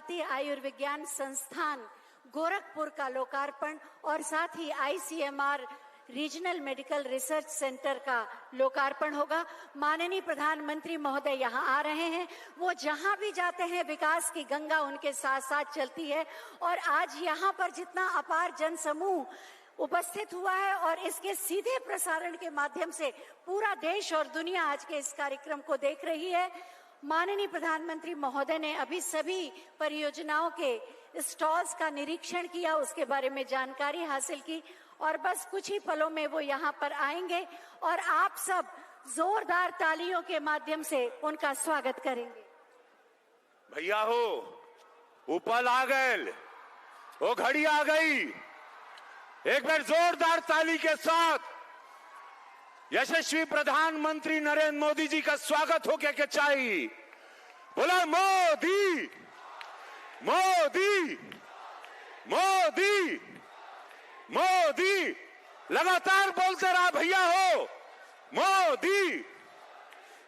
भारतीय आयुर्विज्ञान संस्थान गोरखपुर का लोकार्पण और साथ ही ICMR regional medical research centre का लोकार्पण होगा। माननीय प्रधानमंत्री महोदय यहाँ आ रहे हैं। वो जहाँ भी जाते हैं विकास की गंगा उनके साथ साथ चलती है और आज यहाँ पर जितना अपार जनसमूह उपस्थित हुआ है और इसके सीधे प्रसारण के माध्यम से पूरा देश और दुनिया आज के इस कार्यक्रम को देख रही है। माननीय प्रधानमंत्री महोदय ने अभी सभी परियोजनाओं के स्टॉल्स का निरीक्षण किया, उसके बारे में जानकारी हासिल की और बस कुछ ही पलों में वो यहाँ पर आएंगे और आप सब जोरदार तालियों के माध्यम से उनका स्वागत करेंगे। भैया हो ऊपर आ गए, वो घड़ी आ गई। एक बार जोरदार ताली के साथ यशस्वी प्रधानमंत्री नरेंद्र मोदी जी का स्वागत हो के चाहिए। बोला मोदी मोदी मोदी मोदी, लगातार बोलते रहा भैया हो। मोदी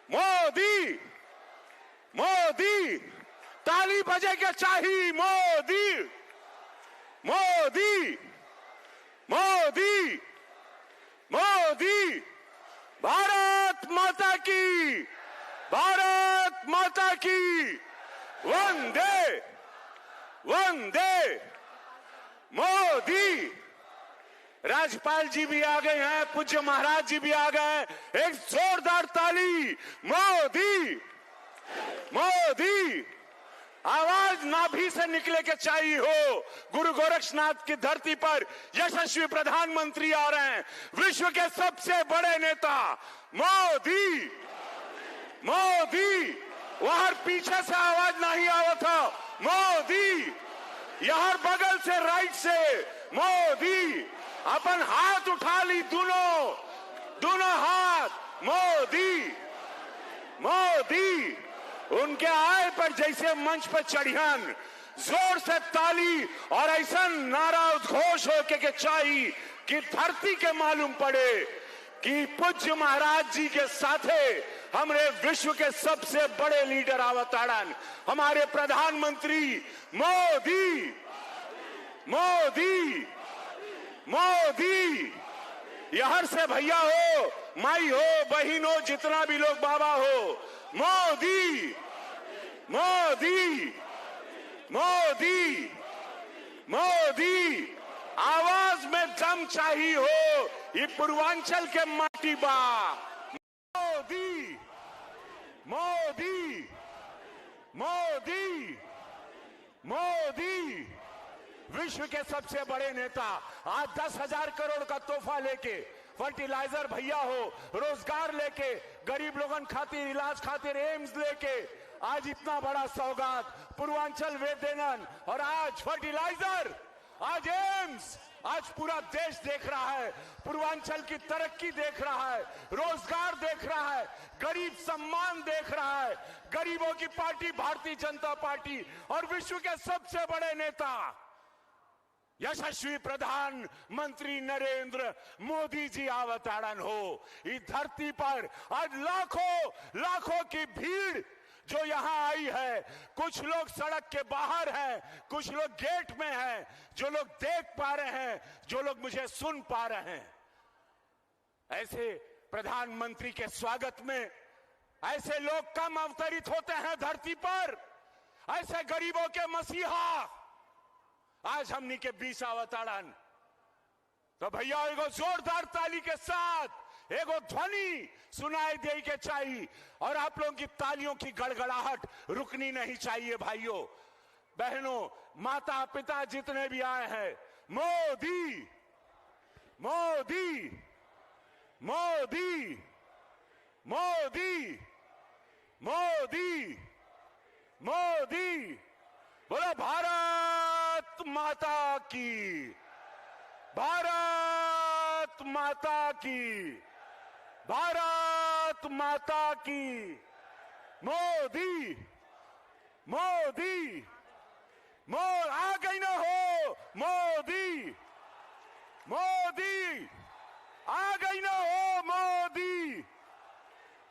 मोदी मोदी, ताली बजे के चाहिए। मोदी मोदी मोदी मोदी, भारत माता की, भारत माता की, वंदे वंदे। मोदी, राज्यपाल जी भी आ गए हैं, पूज्य महाराज जी भी आ गए। एक जोरदार ताली। मोदी मोदी, आवाज नाभि से निकले के चाहिए हो। गुरु गोरक्षनाथ की धरती पर यशस्वी प्रधानमंत्री आ रहे हैं, विश्व के सबसे बड़े नेता मोदी मोदी। वहां पीछे से आवाज नहीं आवा था। मोदी, यहां बगल से राइट से मोदी, अपन हाथ उठा ली, दोनों हाथ। मोदी मोदी, उनके आए पर जैसे मंच पर चढ़ियन, जोर से ताली और ऐसा नारा उद्घोष होके के चाहिए कि धरती के मालूम पड़े कि पूज्य महाराज जी के साथे हमारे विश्व के सबसे बड़े लीडर अवतारण हमारे प्रधानमंत्री मोदी मोदी मोदी। यहर से भैया हो, माई हो, बहन हो, जितना भी लोग बाबा हो, मोदी मोदी मोदी मोदी, आवाज में दम चाहिए हो। ये पूर्वांचल के माटी बा। मोदी मोदी मोदी मोदी, विश्व के सबसे बड़े नेता आज 10,000 करोड़ का तोहफा लेके, फर्टिलाइजर भैया हो, रोजगार लेके, गरीब लोगन खातिर इलाज खातिर एम्स लेके आज इतना बड़ा सौगात पूर्वांचल वे देनन। और आज फर्टिलाइजर, आज एम्स, आज पूरा देश देख रहा है, पूर्वांचल की तरक्की देख रहा है, रोजगार देख रहा है, गरीब सम्मान देख रहा है। गरीबों की पार्टी भारतीय जनता पार्टी और विश्व के सबसे बड़े नेता यशस्वी प्रधानमंत्री नरेंद्र मोदी जी अवतरण हो। इस धरती पर आज लाखों की भीड़ जो यहाँ आई है, कुछ लोग सड़क के बाहर हैं, कुछ लोग गेट में हैं, जो लोग देख पा रहे हैं, जो लोग मुझे सुन पा रहे हैं। ऐसे प्रधानमंत्री के स्वागत में ऐसे लोग कम अवतरित होते हैं धरती पर, ऐसे गरीबों के मसीहा आज हमनी के बीच अवतरण। तो भैया एगो जोरदार ताली के साथ एगो ध्वनि सुनाई दे के चाहिए और आप लोगों की तालियों की गड़गड़ाहट रुकनी नहीं चाहिए। भाइयों बहनों, माता पिता जितने भी आए हैं, मोदी मोदी मोदी मोदी मोदी मोदी, बोलो भारत माता की, भारत माता की, भारत माता की। मोदी मोदी आ गई ना हो। मोदी मोदी आ गई ना हो। मोदी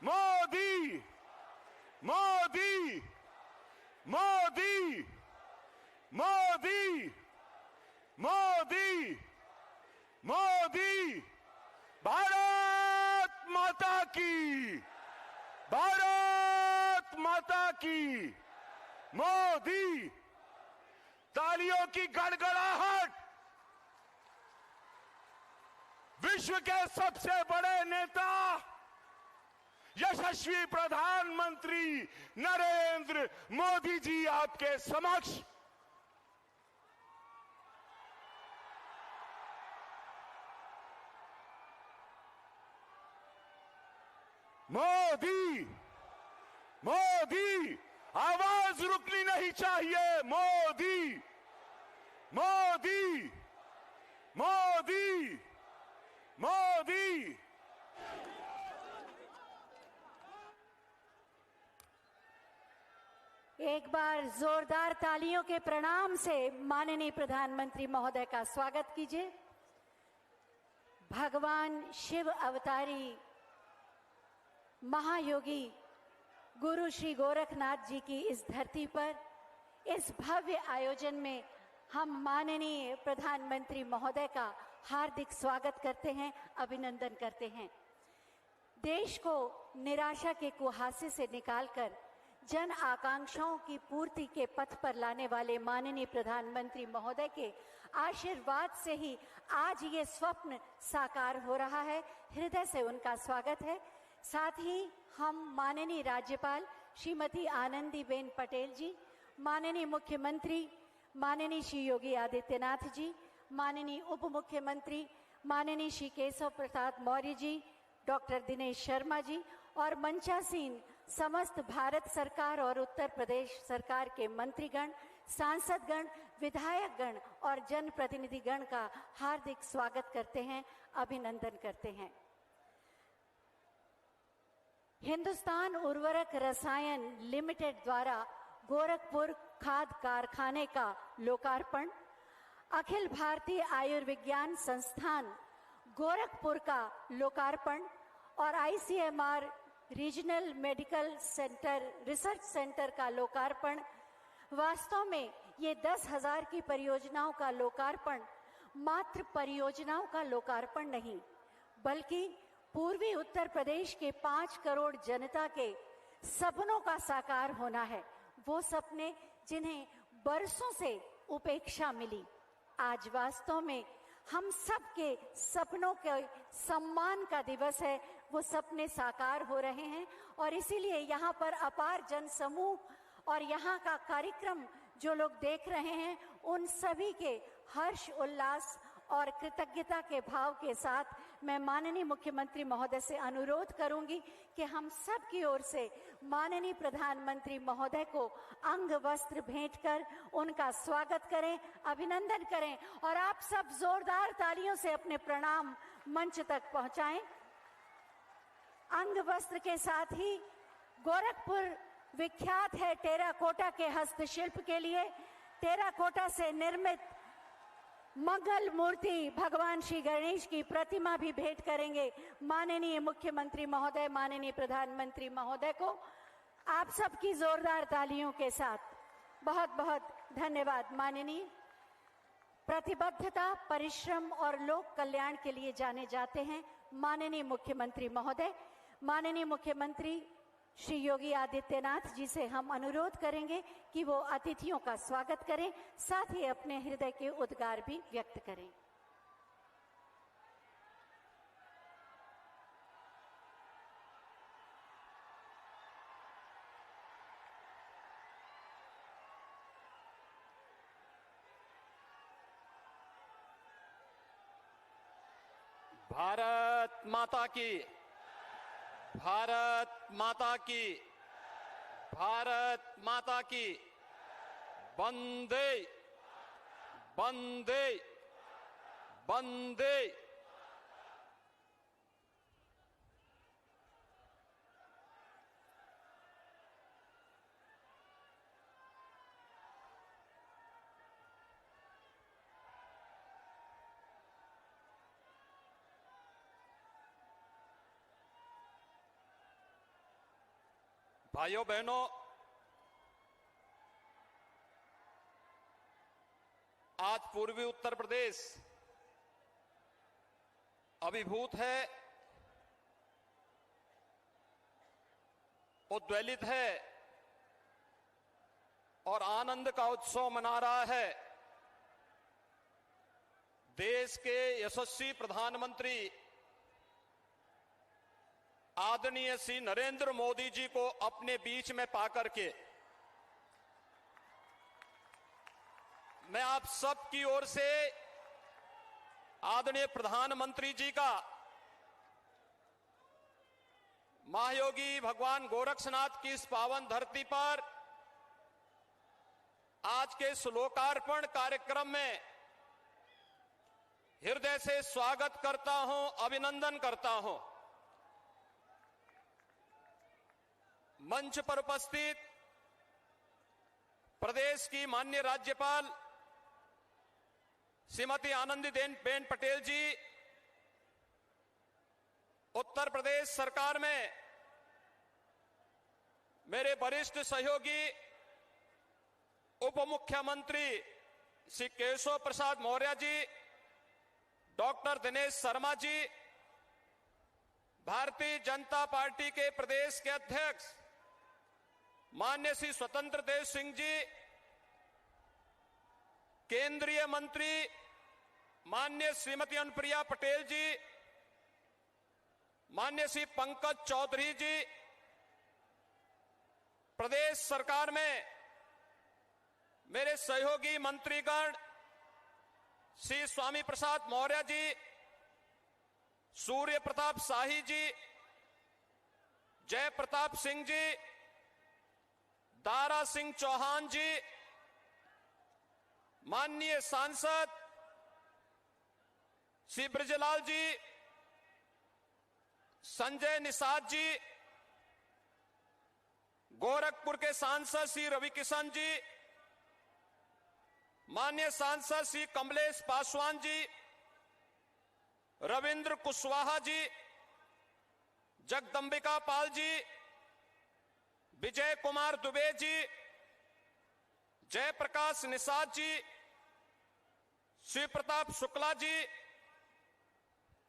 मोदी मोदी मोदी की, भारत माता की। मोदी, तालियों की गड़गड़ाहट। विश्व के सबसे बड़े नेता यशस्वी प्रधानमंत्री नरेंद्र मोदी जी आपके समक्ष। मोदी, मोदी, आवाज रुकनी नहीं चाहिए। मोदी, मोदी, मोदी, मोदी। एक बार जोरदार तालियों के प्रणाम से माननीय प्रधानमंत्री महोदय का स्वागत कीजिए। भगवान शिव अवतारी महायोगी गुरु श्री गोरखनाथ जी की इस धरती पर इस भव्य आयोजन में हम माननीय प्रधानमंत्री महोदय का हार्दिक स्वागत करते हैं, अभिनंदन करते हैं। देश को निराशा के कुहासे से निकालकर जन आकांक्षाओं की पूर्ति के पथ पर लाने वाले माननीय प्रधानमंत्री महोदय के आशीर्वाद से ही आज ये स्वप्न साकार हो रहा है। हृदय से उनका स्वागत है। साथ ही हम माननीय राज्यपाल श्रीमती आनंदीबेन पटेल जी, माननीय मुख्यमंत्री माननीय श्री योगी आदित्यनाथ जी, माननीय उप मुख्यमंत्री माननीय श्री केशव प्रसाद मौर्य जी, डॉक्टर दिनेश शर्मा जी और मंचासीन समस्त भारत सरकार और उत्तर प्रदेश सरकार के मंत्रीगण, सांसदगण, विधायकगण और जनप्रतिनिधिगण का हार्दिक स्वागत करते हैं, अभिनंदन करते हैं। हिंदुस्तान उर्वरक रसायन लिमिटेड द्वारा गोरखपुर खाद कारखाने का लोकार्पण, अखिल भारतीय आयुर्विज्ञान संस्थान गोरखपुर का लोकार्पण और ICMR regional medical centre research centre का लोकार्पण। वास्तव में ये 10,000 की परियोजनाओं का लोकार्पण मात्र परियोजनाओं का लोकार्पण नहीं, बल्कि पूर्वी उत्तर प्रदेश के 5 करोड़ जनता के सपनों का साकार होना है। वो सपने जिन्हें बरसों से उपेक्षा मिली, आज वास्तव में हम सब के सपनों के सम्मान का दिवस है। वो सपने साकार हो रहे हैं और इसीलिए यहाँ पर अपार जन समूह और यहाँ का कार्यक्रम जो लोग देख रहे हैं, उन सभी के हर्ष उल्लास और कृतज्ञता के भाव के साथ मैं माननीय मुख्यमंत्री महोदय से अनुरोध करूंगी कि हम सब की ओर से माननीय प्रधानमंत्री महोदय को अंग वस्त्र भेंट कर उनका स्वागत करें, अभिनंदन करें और आप सब जोरदार तालियों से अपने प्रणाम मंच तक पहुंचाएं। अंग वस्त्र के साथ ही गोरखपुर विख्यात है टेराकोटा के हस्तशिल्प के लिए। टेराकोटा से निर्मित मंगल मूर्ति भगवान श्री गणेश की प्रतिमा भी भेंट करेंगे माननीय मुख्यमंत्री महोदय, माननीय प्रधानमंत्री महोदय को। आप सबकी जोरदार तालियों के साथ बहुत बहुत धन्यवाद। माननीय प्रतिबद्धता, परिश्रम और लोक कल्याण के लिए जाने जाते हैं माननीय मुख्यमंत्री महोदय। माननीय मुख्यमंत्री श्री योगी आदित्यनाथ जी से हम अनुरोध करेंगे कि वो अतिथियों का स्वागत करें, साथ ही अपने हृदय के उद्गार भी व्यक्त करें। भारत माता की, भारत माता की, भारत माता की। वंदे वंदे वंदे। भाइयों बहनों, आज पूर्वी उत्तर प्रदेश अभिभूत है उद्वेलित है और आनंद का उत्सव मना रहा है। देश के यशस्वी प्रधानमंत्री आदरणीय श्री नरेंद्र मोदी जी को अपने बीच में पाकर के मैं आप सब की ओर से आदरणीय प्रधानमंत्री जी का महायोगी भगवान गोरक्षनाथ की इस पावन धरती पर आज के इस लोकार्पण कार्यक्रम में हृदय से स्वागत करता हूं, अभिनंदन करता हूं। मंच पर उपस्थित प्रदेश की माननीय राज्यपाल श्रीमती आनंदीबेन पटेल जी, उत्तर प्रदेश सरकार में मेरे वरिष्ठ सहयोगी उप मुख्यमंत्री श्री केशव प्रसाद मौर्य जी, डॉक्टर दिनेश शर्मा जी, भारतीय जनता पार्टी के प्रदेश के अध्यक्ष माननीय श्री स्वतंत्र देव सिंह जी, केंद्रीय मंत्री माननीय श्रीमती अनुप्रिया पटेल जी, माननीय श्री पंकज चौधरी जी, प्रदेश सरकार में मेरे सहयोगी मंत्रीगण श्री स्वामी प्रसाद मौर्य जी, सूर्य प्रताप शाही जी, जय प्रताप सिंह जी, दारा सिंह चौहान जी, माननीय सांसद श्री ब्रजलाल जी, संजय निषाद जी, गोरखपुर के सांसद श्री रवि किशन जी, माननीय सांसद श्री कमलेश पासवान जी, रविंद्र कुशवाहा जी, जगदंबिका पाल जी, विजय कुमार दुबे जी, जयप्रकाश निषाद जी, शिव प्रताप शुक्ला जी,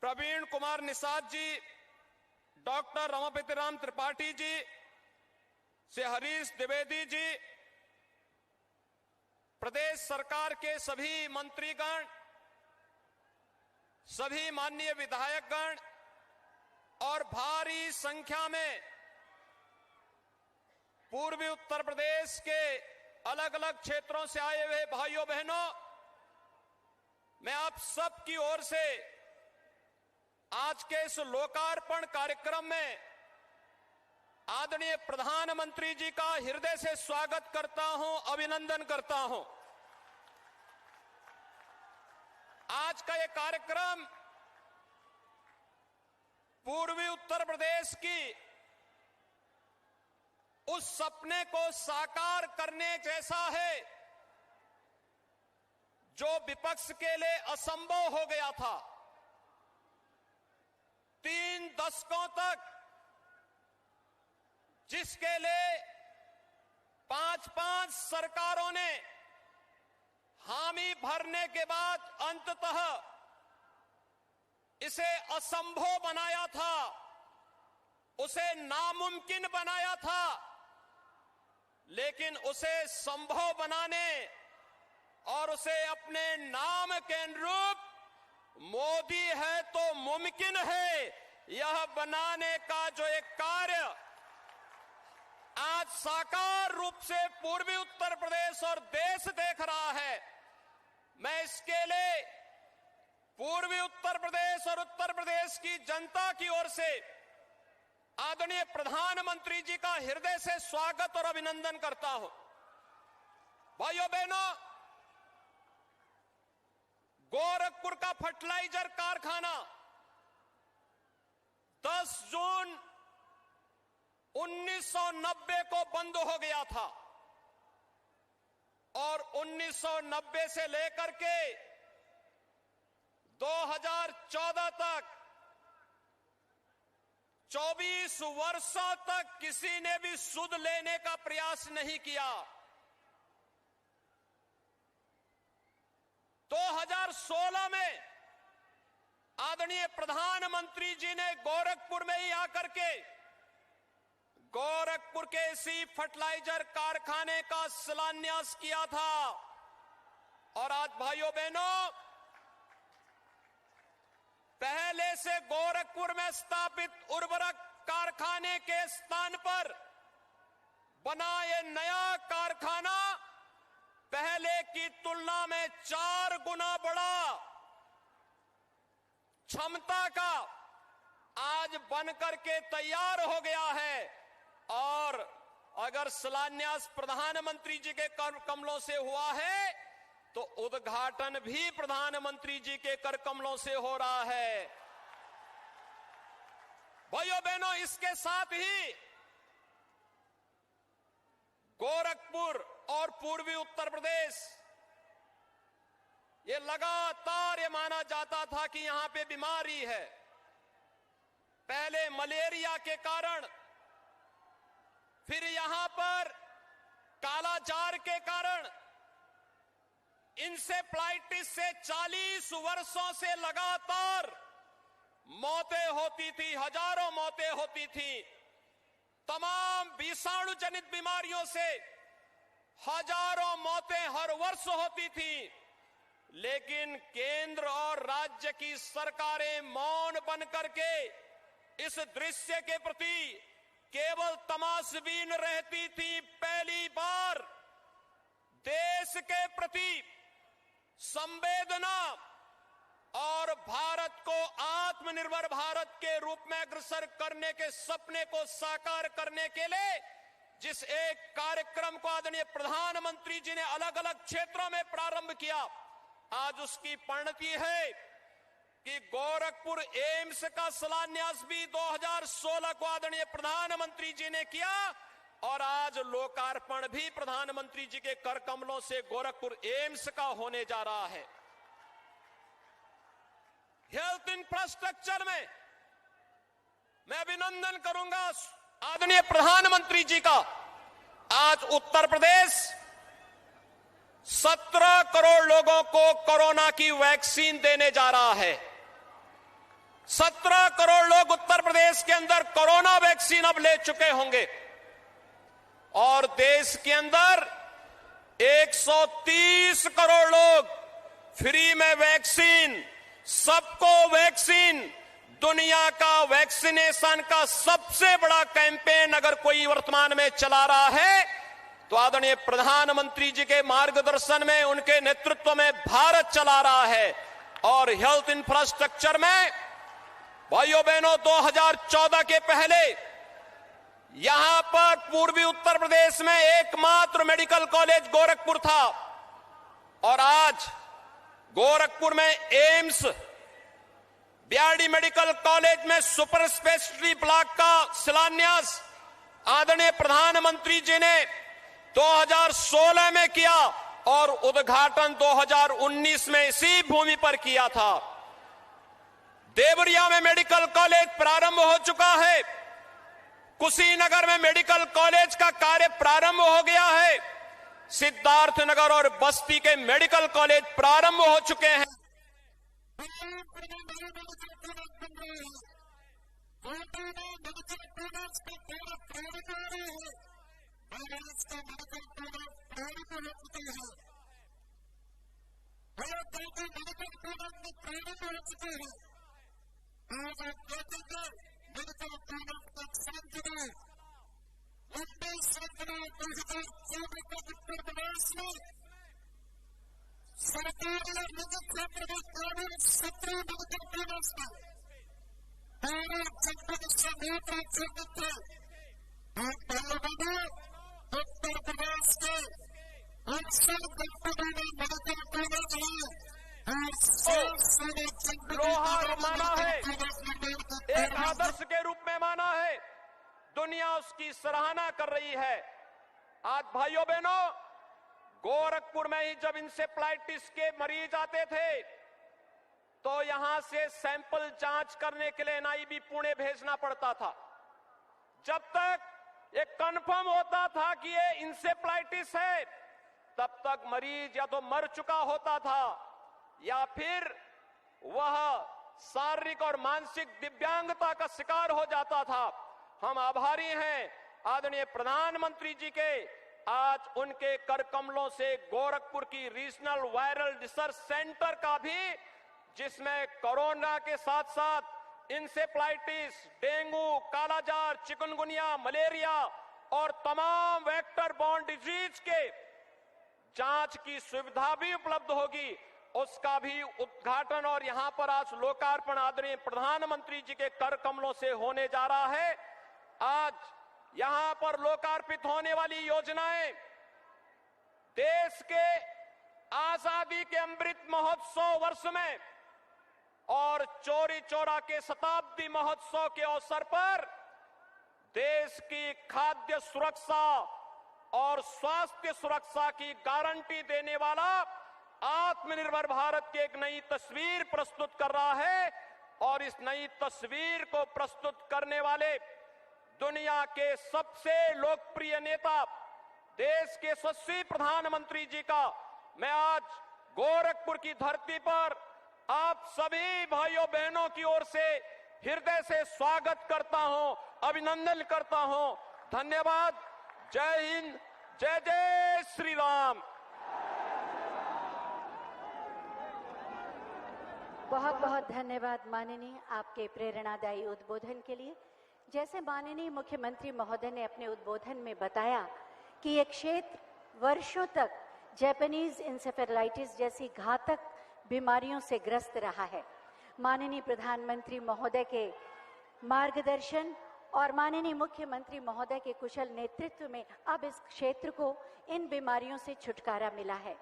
प्रवीण कुमार निषाद जी, डॉक्टर रमापति राम त्रिपाठी जी, श्री हरीश द्विवेदी जी, प्रदेश सरकार के सभी मंत्रीगण, सभी माननीय विधायकगण और भारी संख्या में पूर्वी उत्तर प्रदेश के अलग अलग क्षेत्रों से आए हुए भाइयों बहनों, मैं आप सब की ओर से आज के इस लोकार्पण कार्यक्रम में आदरणीय प्रधानमंत्री जी का हृदय से स्वागत करता हूं, अभिनंदन करता हूं। आज का यह कार्यक्रम पूर्वी उत्तर प्रदेश की उस सपने को साकार करने जैसा है जो विपक्ष के लिए असंभव हो गया था। 3 दशकों तक जिसके लिए 5-5 सरकारों ने हामी भरने के बाद अंततः इसे असंभव बनाया था, उसे नामुमकिन बनाया था, लेकिन उसे संभव बनाने और उसे अपने नाम के अनुरूप मोदी है तो मुमकिन है यह बनाने का जो एक कार्य आज साकार रूप से पूर्वी उत्तर प्रदेश और देश देख रहा है, मैं इसके लिए पूर्वी उत्तर प्रदेश और उत्तर प्रदेश की जनता की ओर से आदरणीय प्रधानमंत्री जी का हृदय से स्वागत और अभिनंदन करता हूं। भाइयों बहनों, गोरखपुर का फर्टिलाइजर कारखाना 10 जून 1990 को बंद हो गया था और 1990 से लेकर के 2014 तक 24 वर्षों तक किसी ने भी सुध लेने का प्रयास नहीं किया। 2016 में आदरणीय प्रधानमंत्री जी ने गोरखपुर में ही आकर के गोरखपुर के इसी फर्टिलाइजर कारखाने का शिलान्यास किया था। और आज भाइयों बहनों, पहले से गोरखपुर में स्थापित उर्वरक कारखाने के स्थान पर बना ये नया कारखाना पहले की तुलना में 4 गुना बड़ा क्षमता का आज बनकर के तैयार हो गया है। और अगर शिलान्यास प्रधानमंत्री जी के कर कमलों से हुआ है तो उद्घाटन भी प्रधानमंत्री जी के कर कमलों से हो रहा है। भाइयों बहनों, इसके साथ ही गोरखपुर और पूर्वी उत्तर प्रदेश, ये लगातार ये माना जाता था कि यहां पे बीमारी है। पहले मलेरिया के कारण, फिर यहां पर कालाजार के कारण, इंसेफ्लाइटिस से 40 वर्षों से लगातार मौतें होती थी, हजारों मौतें होती थी। तमाम विषाणु जनित बीमारियों से हजारों मौतें हर वर्ष होती थी। लेकिन केंद्र और राज्य की सरकारें मौन बन करके इस दृश्य के प्रति केवल तमाशबीन रहती थी। पहली बार देश के प्रति संवेदना और भारत को आत्मनिर्भर भारत के रूप में अग्रसर करने के सपने को साकार करने के लिए जिस एक कार्यक्रम को आदरणीय प्रधानमंत्री जी ने अलग अलग क्षेत्रों में प्रारंभ किया, आज उसकी परिणति है कि गोरखपुर एम्स का शिलान्यास भी 2016 को आदरणीय प्रधानमंत्री जी ने किया और आज लोकार्पण भी प्रधानमंत्री जी के कर कमलों से गोरखपुर एम्स का होने जा रहा है। हेल्थ इंफ्रास्ट्रक्चर में मैं अभिनंदन करूंगा आदरणीय प्रधानमंत्री जी का। आज उत्तर प्रदेश 17 करोड़ लोगों को कोरोना की वैक्सीन देने जा रहा है। 17 करोड़ लोग उत्तर प्रदेश के अंदर कोरोना वैक्सीन अब ले चुके होंगे और देश के अंदर 130 करोड़ लोग फ्री में वैक्सीन, सबको वैक्सीन, दुनिया का वैक्सीनेशन का सबसे बड़ा कैंपेन अगर कोई वर्तमान में चला रहा है तो आदरणीय प्रधानमंत्री जी के मार्गदर्शन में, उनके नेतृत्व में भारत चला रहा है। और हेल्थ इंफ्रास्ट्रक्चर में भाइयों बहनों, 2014 के पहले यहां पर पूर्वी उत्तर प्रदेश में एकमात्र मेडिकल कॉलेज गोरखपुर था और आज गोरखपुर में एम्स, बीआरडी मेडिकल कॉलेज में सुपर स्पेशलिटी ब्लॉक का शिलान्यास आदरणीय प्रधानमंत्री जी ने 2016 में किया और उद्घाटन 2019 में इसी भूमि पर किया था। देवरिया में मेडिकल कॉलेज प्रारंभ हो चुका है, कुशीनगर में मेडिकल कॉलेज का कार्य प्रारंभ हो गया है, सिद्धार्थनगर और बस्ती के मेडिकल कॉलेज प्रारंभ हो चुके हैं। लोहार माना है, एक आदर्श के रूप में माना है, दुनिया उसकी सराहना कर रही है। आज भाइयों बहनों, गोरखपुर में ही जब इंसेफ्लाइटिस के मरीज आते थे तो यहां से सैंपल जांच करने के लिए एनआईवी पुणे भेजना पड़ता था। जब तक ये कंफर्म होता था कि ये इंसेफ्लाइटिस है, तब तक मरीज या तो मर चुका होता था या फिर वह शारीरिक और मानसिक दिव्यांगता का शिकार हो जाता था। हम आभारी हैं आदरणीय प्रधानमंत्री जी के आज उनके कर कमलों से गोरखपुर की रीजनल वायरल रिसर्च सेंटर का भी, जिसमें कोरोना के साथ साथ इंसेफ्लाइटिस, डेंगू, कालाजार, चिकनगुनिया, मलेरिया और तमाम वेक्टर बॉर्न डिजीज के जांच की सुविधा भी उपलब्ध होगी, उसका भी उद्घाटन और यहां पर आज लोकार्पण आदरणीय प्रधानमंत्री जी के कर कमलों से होने जा रहा है। आज यहां पर लोकार्पित होने वाली योजनाएं देश के आजादी के अमृत महोत्सव वर्ष में और चौरी चौरा के शताब्दी महोत्सव के अवसर पर देश की खाद्य सुरक्षा और स्वास्थ्य सुरक्षा की गारंटी देने वाला आत्मनिर्भर भारत की एक नई तस्वीर प्रस्तुत कर रहा है। और इस नई तस्वीर को प्रस्तुत करने वाले दुनिया के सबसे लोकप्रिय नेता, देश के यशस्वी प्रधानमंत्री जी का मैं आज गोरखपुर की धरती पर आप सभी भाइयों बहनों की ओर से हृदय से स्वागत करता हूं, अभिनंदन करता हूं। धन्यवाद। जय हिंद, जय जय श्री राम। बहुत बहुत धन्यवाद माननीय, आपके प्रेरणादायी उद्बोधन के लिए। जैसे माननीय मुख्यमंत्री महोदय ने अपने उद्बोधन में बताया कि ये क्षेत्र वर्षों तक जापानीज इंसेफेलाइटिस जैसी घातक बीमारियों से ग्रस्त रहा है। माननीय प्रधानमंत्री महोदय के मार्गदर्शन और माननीय मुख्यमंत्री महोदय के कुशल नेतृत्व में अब इस क्षेत्र को इन बीमारियों से छुटकारा मिला है।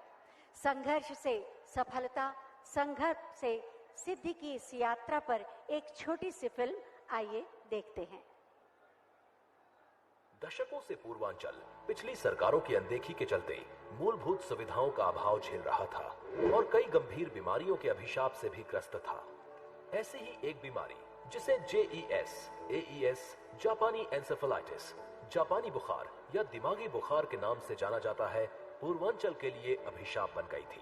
संघर्ष से सफलता, संघर्ष से सिद्धि की इस यात्रा पर एक छोटी सी फिल्म आइए देखते हैं। दशकों से पूर्वांचल पिछली सरकारों की अनदेखी के चलते मूलभूत सुविधाओं का अभाव झेल रहा था और कई गंभीर बीमारियों के अभिशाप से भी ग्रस्त था। ऐसी ही एक बीमारी जिसे JES, AES, जापानी एंसेफेलाइटिस, जापानी बुखार या दिमागी बुखार के नाम से जाना जाता है, पूर्वांचल के लिए अभिशाप बन गई थी।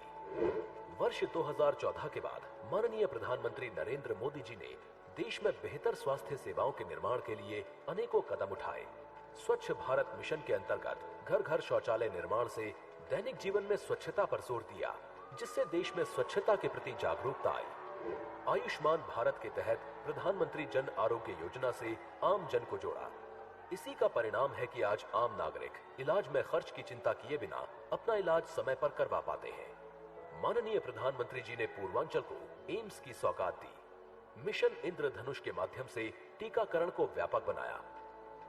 वर्ष 2014 के बाद माननीय प्रधानमंत्री नरेंद्र मोदी जी ने देश में बेहतर स्वास्थ्य सेवाओं के निर्माण के लिए अनेकों कदम उठाए। स्वच्छ भारत मिशन के अंतर्गत घर घर शौचालय निर्माण से दैनिक जीवन में स्वच्छता पर जोर दिया, जिससे देश में स्वच्छता के प्रति जागरूकता आई। आयुष्मान भारत के तहत प्रधानमंत्री जन आरोग्य योजना से आम जन को जोड़ा। इसी का परिणाम है कि आज आम नागरिक इलाज में खर्च की चिंता किए बिना अपना इलाज समय पर करवा पाते हैं। माननीय प्रधानमंत्री जी ने पूर्वांचल को एम्स की सौगात दी। मिशन इंद्रधनुष के माध्यम से टीकाकरण को व्यापक बनाया,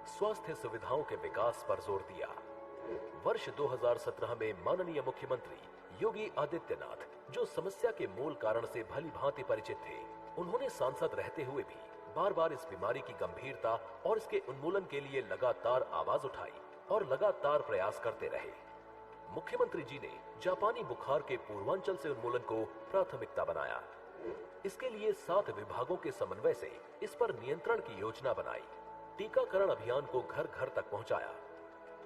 स्वास्थ्य सुविधाओं के विकास पर जोर दिया। वर्ष 2017 में माननीय मुख्यमंत्री योगी आदित्यनाथ, जो समस्या के मूल कारण से भली भांति परिचित थे, उन्होंने सांसद रहते हुए भी बार बार इस बीमारी की गंभीरता और इसके उन्मूलन के लिए लगातार आवाज उठाई और लगातार प्रयास करते रहे। मुख्यमंत्री जी ने जापानी बुखार के पूर्वांचल से उन्मूलन को प्राथमिकता बनाया। इसके लिए 7 विभागों के समन्वय से इस पर नियंत्रण की योजना बनाई। टीकाकरण अभियान को घर घर तक पहुंचाया।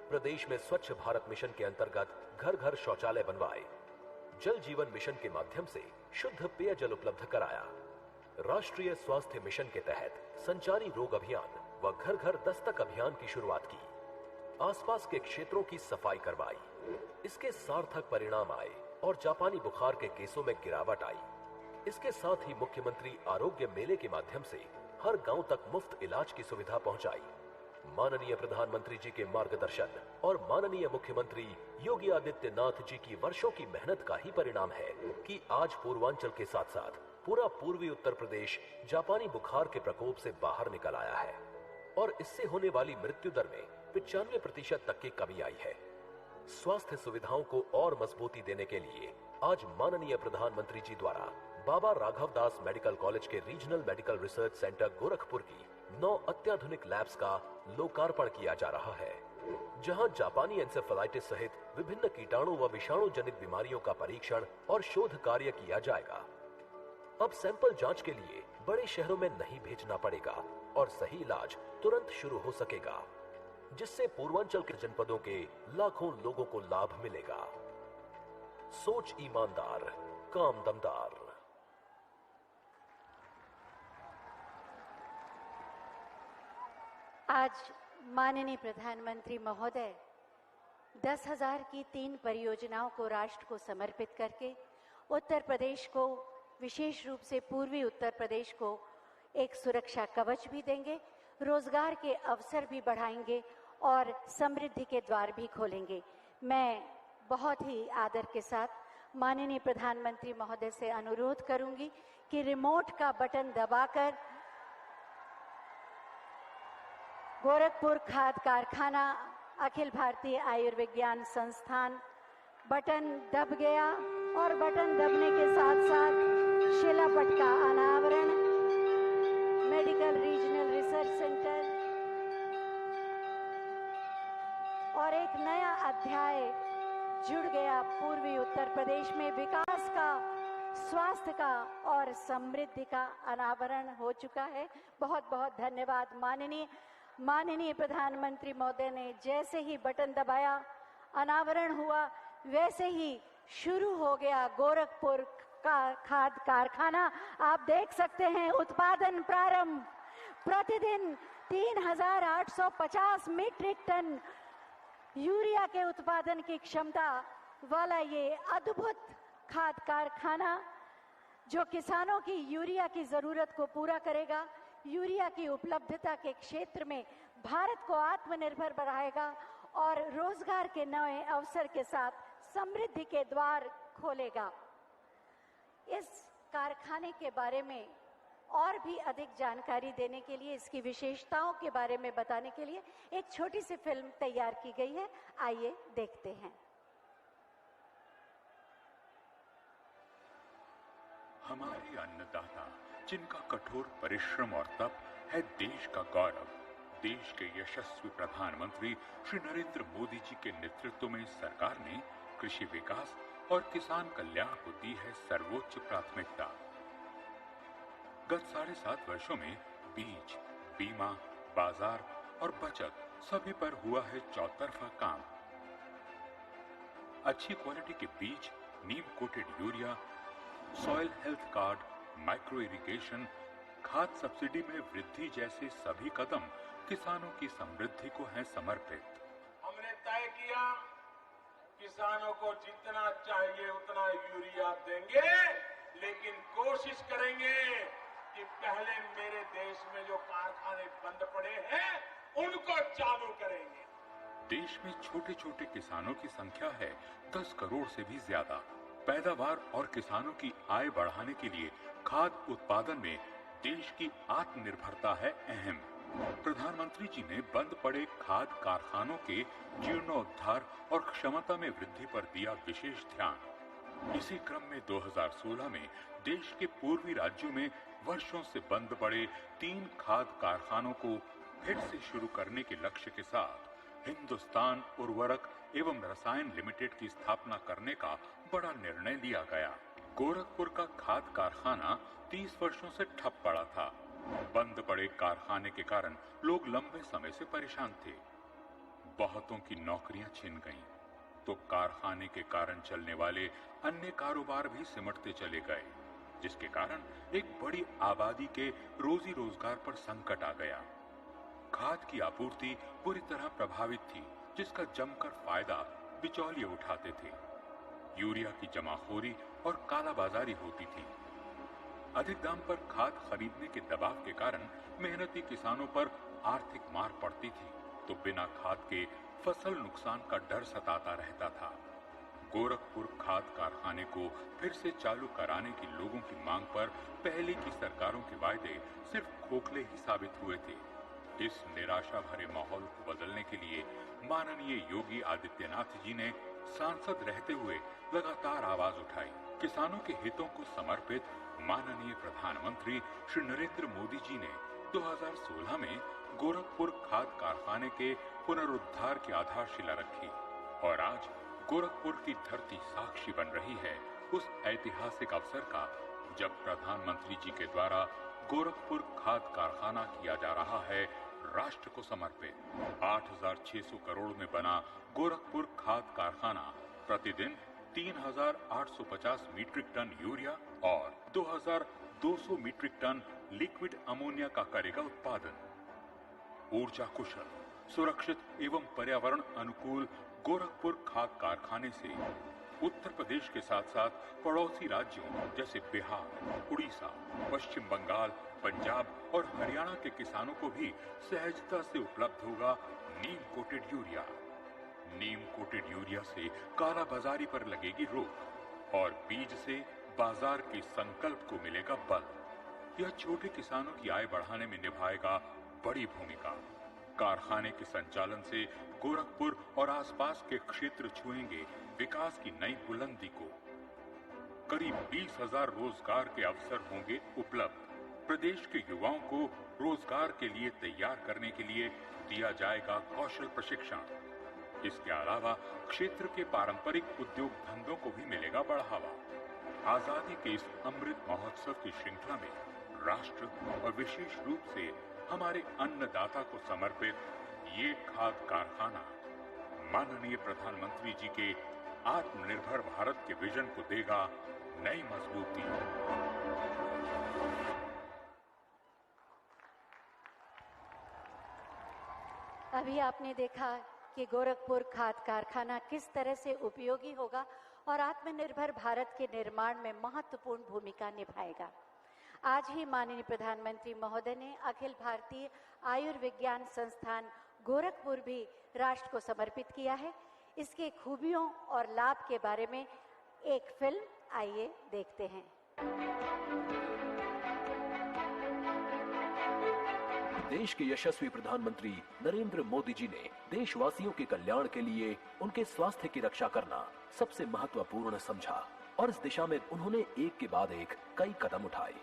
प्रदेश में स्वच्छ भारत मिशन के अंतर्गत घर घर शौचालय बनवाए। जल जीवन मिशन के माध्यम से शुद्ध पेयजल उपलब्ध कराया। राष्ट्रीय स्वास्थ्य मिशन के तहत संचारी रोग अभियान व घर घर दस्तक अभियान की शुरुआत की। आसपास के क्षेत्रों की सफाई करवाई। इसके सार्थक परिणाम आए और जापानी बुखार के केसों में गिरावट आई। इसके साथ ही मुख्यमंत्री आरोग्य मेले के माध्यम से हर गांव तक मुफ्त इलाज की सुविधा पहुंचाई। माननीय प्रधानमंत्री जी के मार्गदर्शन और माननीय मुख्यमंत्री योगी आदित्यनाथ जी की वर्षों की मेहनत का ही परिणाम है कि आज पूर्वांचल के साथ साथ पूरा पूर्वी उत्तर प्रदेश जापानी बुखार के प्रकोप से बाहर निकल आया है और इससे होने वाली मृत्यु दर में 95% तक की कमी आई है। स्वास्थ्य सुविधाओं को और मजबूती देने के लिए आज माननीय प्रधानमंत्री जी द्वारा बाबा राघव दास मेडिकल कॉलेज के regional medical research centre Gorakhpur की 9 अत्याधुनिक लैब्स का लोकार्पण किया जा रहा है, जहां जापानी एंसेफेलाइटिस सहित विभिन्न कीटाणु व विषाणु जनित बीमारियों का परीक्षण और शोध कार्य किया जाएगा। अब सैंपल जांच के लिए बड़े शहरों में नहीं भेजना पड़ेगा और सही इलाज तुरंत शुरू हो सकेगा, जिससे पूर्वांचल के जनपदों के लाखों लोगों को लाभ मिलेगा। सोच ईमानदार, काम दमदार। आज माननीय प्रधानमंत्री महोदय, 10,000 की 3 परियोजनाओं को राष्ट्र को समर्पित करके उत्तर प्रदेश को, विशेष रूप से पूर्वी उत्तर प्रदेश को एक सुरक्षा कवच भी देंगे, रोजगार के अवसर भी बढ़ाएंगे और समृद्धि के द्वार भी खोलेंगे। मैं बहुत ही आदर के साथ माननीय प्रधानमंत्री महोदय से अनुरोध करूंगी कि रिमोट का बटन दबाकर गोरखपुर खाद कारखाना अखिल भारतीय आयुर्विज्ञान संस्थान, बटन दब गया और बटन दबने के साथ साथ शिलापट का अनावरण, मेडिकल रीजनल रिसर्च सेंटर और एक नया अध्याय जुड़ गया पूर्वी उत्तर प्रदेश में। विकास का, स्वास्थ्य का और समृद्धि का अनावरण हो चुका है। बहुत बहुत धन्यवाद। माननीय प्रधानमंत्री महोदय ने जैसे ही बटन दबाया, अनावरण हुआ, वैसे ही शुरू हो गया गोरखपुर का खाद कारखाना। आप देख सकते हैं उत्पादन प्रारंभ। प्रतिदिन 3,850 मीट्रिक टन यूरिया के उत्पादन की क्षमता वाला ये अद्भुत खाद कारखाना जो किसानों की यूरिया की जरूरत को पूरा करेगा, यूरिया की उपलब्धता के क्षेत्र में भारत को आत्मनिर्भर बनाएगा और रोजगार के नए अवसर के साथ समृद्धि के द्वार खोलेगा। इस कारखाने के बारे में और भी अधिक जानकारी देने के लिए, इसकी विशेषताओं के बारे में बताने के लिए एक छोटी सी फिल्म तैयार की गई है। आइए देखते हैं। हमारे अन्नदाता, जिनका कठोर परिश्रम और तप है देश का गौरव, देश के यशस्वी प्रधानमंत्री श्री नरेंद्र मोदी जी के नेतृत्व में सरकार ने कृषि विकास और किसान कल्याण को दी है सर्वोच्च प्राथमिकता। गत 7.5 वर्षों में बीज, बीमा, बाजार और बचत सभी पर हुआ है चौतरफा काम। अच्छी क्वालिटी के बीज, neem coated urea, soil health card, micro irrigation, खाद सब्सिडी में वृद्धि जैसे सभी कदम किसानों की समृद्धि को हैं समर्पित। हमने तय किया किसानों को जितना चाहिए उतना यूरिया देंगे, लेकिन कोशिश करेंगे कि पहले मेरे देश में जो कारखाने बंद पड़े हैं उनको चालू करेंगे। देश में छोटे छोटे किसानों की संख्या है 10 करोड़ से भी ज्यादा। पैदावार और किसानों की आय बढ़ाने के लिए खाद उत्पादन में देश की आत्मनिर्भरता है अहम। प्रधानमंत्री जी ने बंद पड़े खाद कारखानों के जीर्णोद्धार और क्षमता में वृद्धि पर दिया विशेष ध्यान। इसी क्रम में 2016 में देश के पूर्वी राज्यों में वर्षों से बंद पड़े 3 खाद कारखानों को फिर से शुरू करने के लक्ष्य के साथ हिंदुस्तान उर्वरक एवं रसायन लिमिटेड की स्थापना करने का बड़ा निर्णय लिया गया। गोरखपुर का खाद कारखाना 30 वर्षों से ठप पड़ा था। बंद पड़े कारखाने के कारण लोग लंबे समय से परेशान थे। बहुतों की नौकरियां छिन गईं, तो कारखाने के कारण चलने वाले अन्य कारोबार भी सिमटते चले गए, जिसके कारण एक बड़ी आबादी के रोजी रोजगार पर संकट आ गया। खाद की आपूर्ति पूरी तरह प्रभावित थी, जिसका जमकर फायदा बिचौलिए उठाते थे। यूरिया की जमाखोरी और कालाबाजारी होती थी। अधिक दाम पर खाद खरीदने के दबाव के कारण मेहनती किसानों पर आर्थिक मार पड़ती थी, तो बिना खाद के फसल नुकसान का डर सताता रहता था। गोरखपुर खाद कारखाने को फिर से चालू कराने की लोगों की मांग पर पहले की सरकारों के वायदे सिर्फ खोखले ही साबित हुए थे। इस निराशा भरे माहौल को बदलने के लिए माननीय योगी आदित्यनाथ जी ने सांसद रहते हुए लगातार आवाज उठाई। किसानों के हितों को समर्पित माननीय प्रधानमंत्री श्री नरेंद्र मोदी जी ने 2016 में गोरखपुर खाद कारखाने के पुनरुद्धार की आधारशिला रखी और आज गोरखपुर की धरती साक्षी बन रही है उस ऐतिहासिक अवसर का, जब प्रधानमंत्री जी के द्वारा गोरखपुर खाद कारखाना किया जा रहा है राष्ट्र को समर्पित। 8,600 करोड़ में बना गोरखपुर खाद कारखाना प्रतिदिन 3,850 मीट्रिक टन यूरिया और 2,200 मीट्रिक टन लिक्विड अमोनिया का करेगा उत्पादन। ऊर्जा कुशल, सुरक्षित एवं पर्यावरण अनुकूल गोरखपुर खाद कारखाने से उत्तर प्रदेश के साथ साथ पड़ोसी राज्यों जैसे बिहार, उड़ीसा, पश्चिम बंगाल, पंजाब और हरियाणा के किसानों को भी सहजता से उपलब्ध होगा नीम कोटेड यूरिया। नीम कोटेड यूरिया से काला बाजारी पर लगेगी रोक और बीज से बाजार के संकल्प को मिलेगा बल। यह छोटे किसानों की आय बढ़ाने में निभाएगा बड़ी भूमिका। कारखाने के संचालन से गोरखपुर और आसपास के क्षेत्र छुएंगे विकास की नई बुलंदी को। करीब 20,000 रोजगार के अवसर होंगे उपलब्ध। प्रदेश के युवाओं को रोजगार के लिए तैयार करने के लिए दिया जाएगा कौशल प्रशिक्षण। इसके अलावा क्षेत्र के पारंपरिक उद्योग धंधों को भी मिलेगा बढ़ावा। आजादी के इस अमृत महोत्सव की श्रृंखला में राष्ट्र और विशेष रूप से हमारे अन्नदाता को समर्पित ये खाद कारखाना माननीय प्रधानमंत्री जी के आत्मनिर्भर भारत के विजन को देगा नई मजबूती। अभी आपने देखा कि गोरखपुर खाद कारखाना किस तरह से उपयोगी होगा और आत्मनिर्भर भारत के निर्माण में महत्वपूर्ण भूमिका निभाएगा। आज ही माननीय प्रधानमंत्री महोदय ने अखिल भारतीय आयुर्विज्ञान संस्थान गोरखपुर भी राष्ट्र को समर्पित किया है। इसके खूबियों और लाभ के बारे में एक फिल्म आइए देखते हैं। देश के यशस्वी प्रधानमंत्री नरेंद्र मोदी जी ने देशवासियों के कल्याण के लिए उनके स्वास्थ्य की रक्षा करना सबसे महत्वपूर्ण समझा और इस दिशा में उन्होंने एक के बाद एक कई कदम उठाए।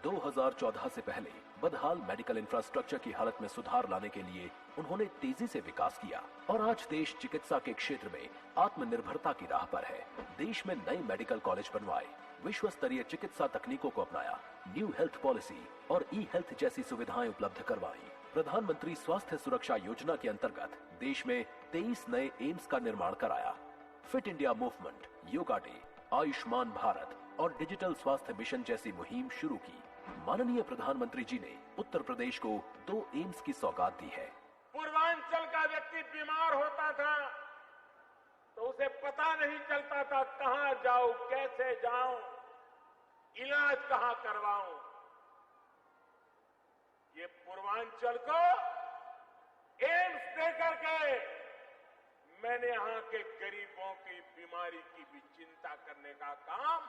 2014 से पहले बदहाल मेडिकल इंफ्रास्ट्रक्चर की हालत में सुधार लाने के लिए उन्होंने तेजी से विकास किया और आज देश चिकित्सा के क्षेत्र में आत्मनिर्भरता की राह पर है। देश में नए मेडिकल कॉलेज बनवाए, विश्व स्तरीय चिकित्सा तकनीकों को अपनाया, न्यू हेल्थ पॉलिसी और ई हेल्थ जैसी सुविधाएं उपलब्ध करवाई। प्रधानमंत्री स्वास्थ्य सुरक्षा योजना के अंतर्गत देश में 23 नए एम्स का निर्माण कराया। Fit India movement, yoga day, Ayushman Bharat और डिजिटल स्वास्थ्य मिशन जैसी मुहिम शुरू की। माननीय प्रधानमंत्री जी ने उत्तर प्रदेश को 2 एम्स की सौगात दी है। पूर्वांचल का व्यक्ति बीमार होता था तो उसे पता नहीं चलता था कहां जाऊं, कैसे जाऊं, इलाज कहां करवाऊं। ये पूर्वांचल को एम्स देकर के मैंने यहां के गरीबों की बीमारी की भी चिंता करने का काम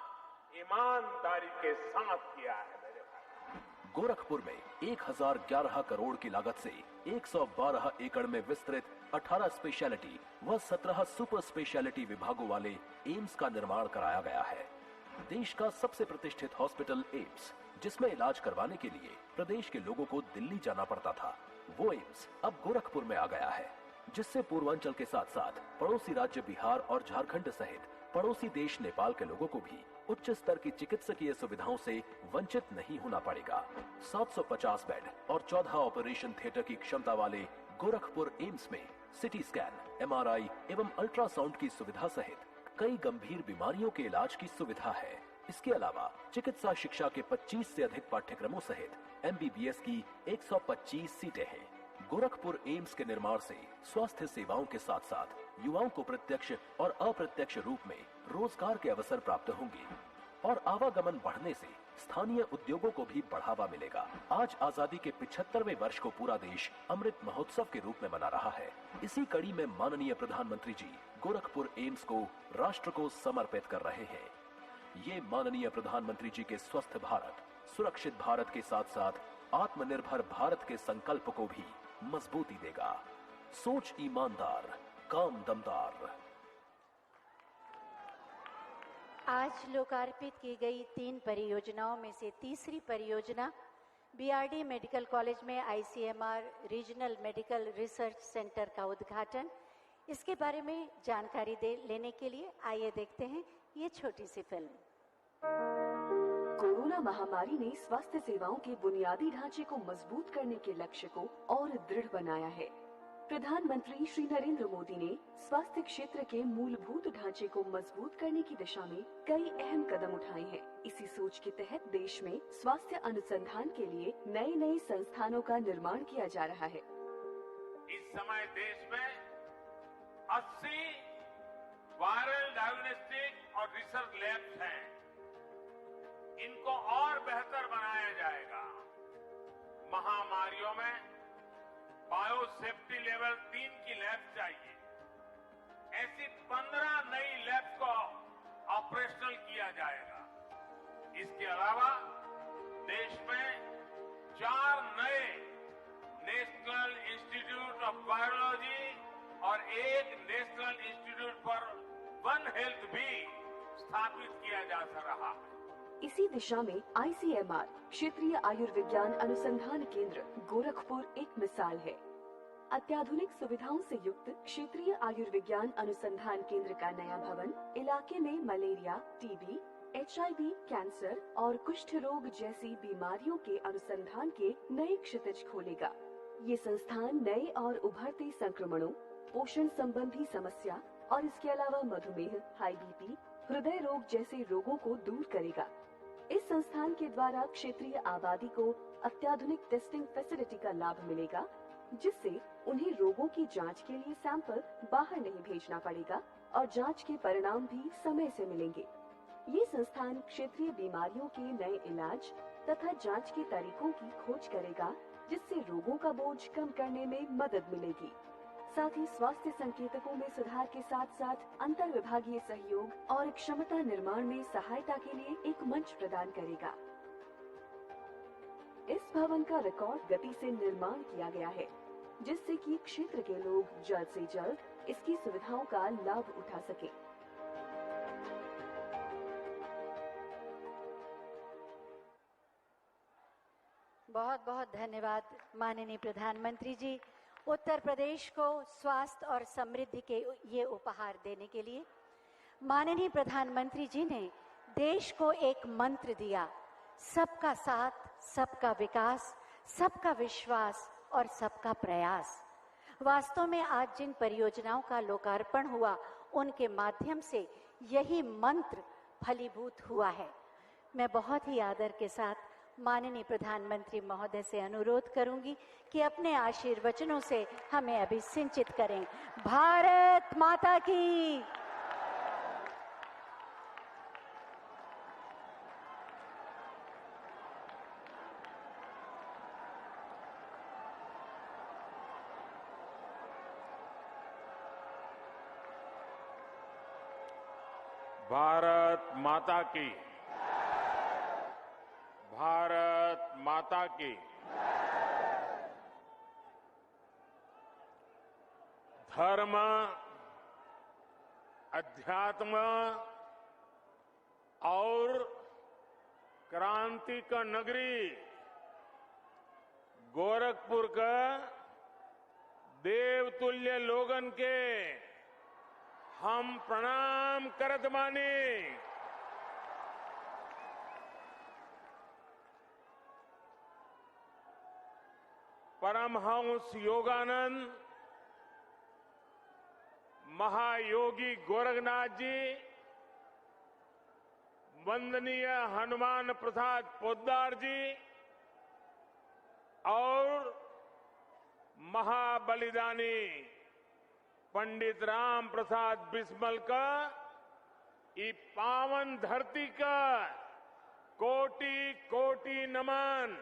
ईमानदारी के साथ किया है मेरे भाई। गोरखपुर में 1011 करोड़ की लागत से 112 एकड़ में विस्तृत 18 स्पेशलिटी व 17 सुपर स्पेशलिटी विभागों वाले एम्स का निर्माण कराया गया है। देश का सबसे प्रतिष्ठित हॉस्पिटल एम्स, जिसमें इलाज करवाने के लिए प्रदेश के लोगों को दिल्ली जाना पड़ता था, वो एम्स अब गोरखपुर में आ गया है, जिससे पूर्वांचल के साथ साथ पड़ोसी राज्य बिहार और झारखंड सहित पड़ोसी देश नेपाल के लोगों को भी उच्च स्तर की चिकित्सकीय सुविधाओं से वंचित नहीं होना पड़ेगा। 750 बेड और 14 ऑपरेशन थिएटर की क्षमता वाले गोरखपुर एम्स में सिटी स्कैन, MRI एवं अल्ट्रासाउंड की सुविधा सहित कई गंभीर बीमारियों के इलाज की सुविधा है। इसके अलावा चिकित्सा शिक्षा के 25 से अधिक पाठ्यक्रमों सहित MBBS की 125 सीटें हैं। गोरखपुर एम्स के निर्माण से स्वास्थ्य सेवाओं के साथ साथ युवाओं को प्रत्यक्ष और अप्रत्यक्ष रूप में रोजगार के अवसर प्राप्त होंगे और आवागमन बढ़ने से स्थानीय उद्योगों को भी बढ़ावा मिलेगा। आज आजादी के 75वें वर्ष को पूरा देश अमृत महोत्सव के रूप में मना रहा है। इसी कड़ी में माननीय प्रधानमंत्री जी गोरखपुर एम्स को राष्ट्र को समर्पित कर रहे हैं। ये माननीय प्रधानमंत्री जी के स्वस्थ भारत, सुरक्षित भारत के साथ साथ आत्मनिर्भर भारत के संकल्प को भी मजबूती देगा। सोच ईमानदार, काम दमदार। आज लोकार्पित की गई 3 परियोजनाओं में से तीसरी परियोजना BRD मेडिकल कॉलेज में ICMR regional medical research centre का उद्घाटन। इसके बारे में जानकारी लेने के लिए आइए देखते हैं ये छोटी सी फिल्म। कोरोना महामारी ने स्वास्थ्य सेवाओं के बुनियादी ढांचे को मजबूत करने के लक्ष्य को और दृढ़ बनाया है। प्रधानमंत्री श्री नरेंद्र मोदी ने स्वास्थ्य क्षेत्र के मूलभूत ढांचे को मजबूत करने की दिशा में कई अहम कदम उठाए हैं। इसी सोच के तहत देश में स्वास्थ्य अनुसंधान के लिए नए संस्थानों का निर्माण किया जा रहा है। इस समय देश में 80 वायरल डायग्नोस्टिक और रिसर्च लैब्स हैं। इनको और बेहतर बनाया जाएगा। महामारियों में बायो सेफ्टी लेवल 3 की लैब चाहिए। ऐसी 15 नई लैब्स को ऑपरेशनल किया जाएगा। इसके अलावा देश में 4 नए नेशनल इंस्टीट्यूट ऑफ वायरोलॉजी और एक national institute for one health भी स्थापित किया जा रहा है। इसी दिशा में ICMR क्षेत्रीय आयुर्विज्ञान अनुसंधान केंद्र गोरखपुर एक मिसाल है। अत्याधुनिक सुविधाओं से युक्त क्षेत्रीय आयुर्विज्ञान अनुसंधान केंद्र का नया भवन इलाके में मलेरिया, टीबी, HIV, कैंसर और कुष्ठ रोग जैसी बीमारियों के अनुसंधान के नए क्षितिज खोलेगा। ये संस्थान नए और उभरते संक्रमणों, पोषण संबंधी समस्या और इसके अलावा मधुमेह, हाई BP, हृदय रोग जैसे रोगों को दूर करेगा। इस संस्थान के द्वारा क्षेत्रीय आबादी को अत्याधुनिक टेस्टिंग फैसिलिटी का लाभ मिलेगा, जिससे उन्हें रोगों की जांच के लिए सैंपल बाहर नहीं भेजना पड़ेगा और जांच के परिणाम भी समय से मिलेंगे। ये संस्थान क्षेत्रीय बीमारियों के नए इलाज तथा जांच के तरीकों की खोज करेगा, जिससे रोगों का बोझ कम करने में मदद मिलेगी। साथ ही स्वास्थ्य संकेतकों में सुधार के साथ साथ अंतर विभागीय सहयोग और क्षमता निर्माण में सहायता के लिए एक मंच प्रदान करेगा। इस भवन का रिकॉर्ड गति से निर्माण किया गया है, जिससे कि क्षेत्र के लोग जल्द से जल्द इसकी सुविधाओं का लाभ उठा सकें। बहुत बहुत धन्यवाद माननीय प्रधानमंत्री जी, उत्तर प्रदेश को स्वास्थ्य और समृद्धि के ये उपहार देने के लिए। माननीय प्रधानमंत्री जी ने देश को एक मंत्र दिया, सबका साथ, सबका विकास, सबका विश्वास और सबका प्रयास। वास्तव में आज जिन परियोजनाओं का लोकार्पण हुआ, उनके माध्यम से यही मंत्र फलीभूत हुआ है। मैं बहुत ही आदर के साथ माननीय प्रधानमंत्री महोदय से अनुरोध करूंगी कि अपने आशीर्वचनों से हमें अभिसिंचित करें। भारत माता की। भारत माता की। भारत माता की। धर्म, अध्यात्म और क्रांति का नगरी गोरखपुर का देवतुल्य लोगन के हम प्रणाम करत बानी। परमहंस योगानंद, महायोगी गोरखनाथ जी, वंदनीय हनुमान प्रसाद पोद्दार जी और महाबलिदानी पंडित राम प्रसाद बिस्मल का ई पावन धरती का कोटि कोटि नमन।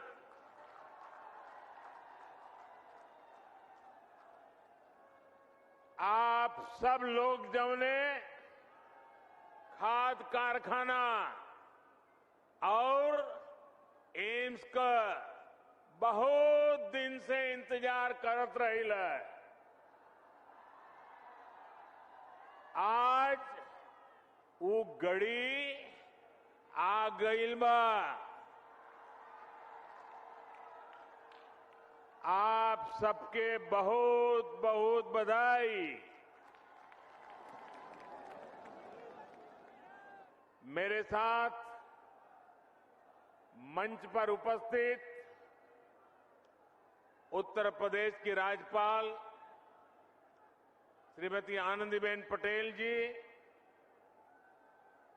आप सब लोग जमने खाद कारखाना और एम्स का बहुत दिन से इंतजार करत रहिल। आज वो घड़ी आ गईल बा। आप सबके बहुत बहुत बधाई। मेरे साथ मंच पर उपस्थित उत्तर प्रदेश की राज्यपाल श्रीमती आनंदीबेन पटेल जी,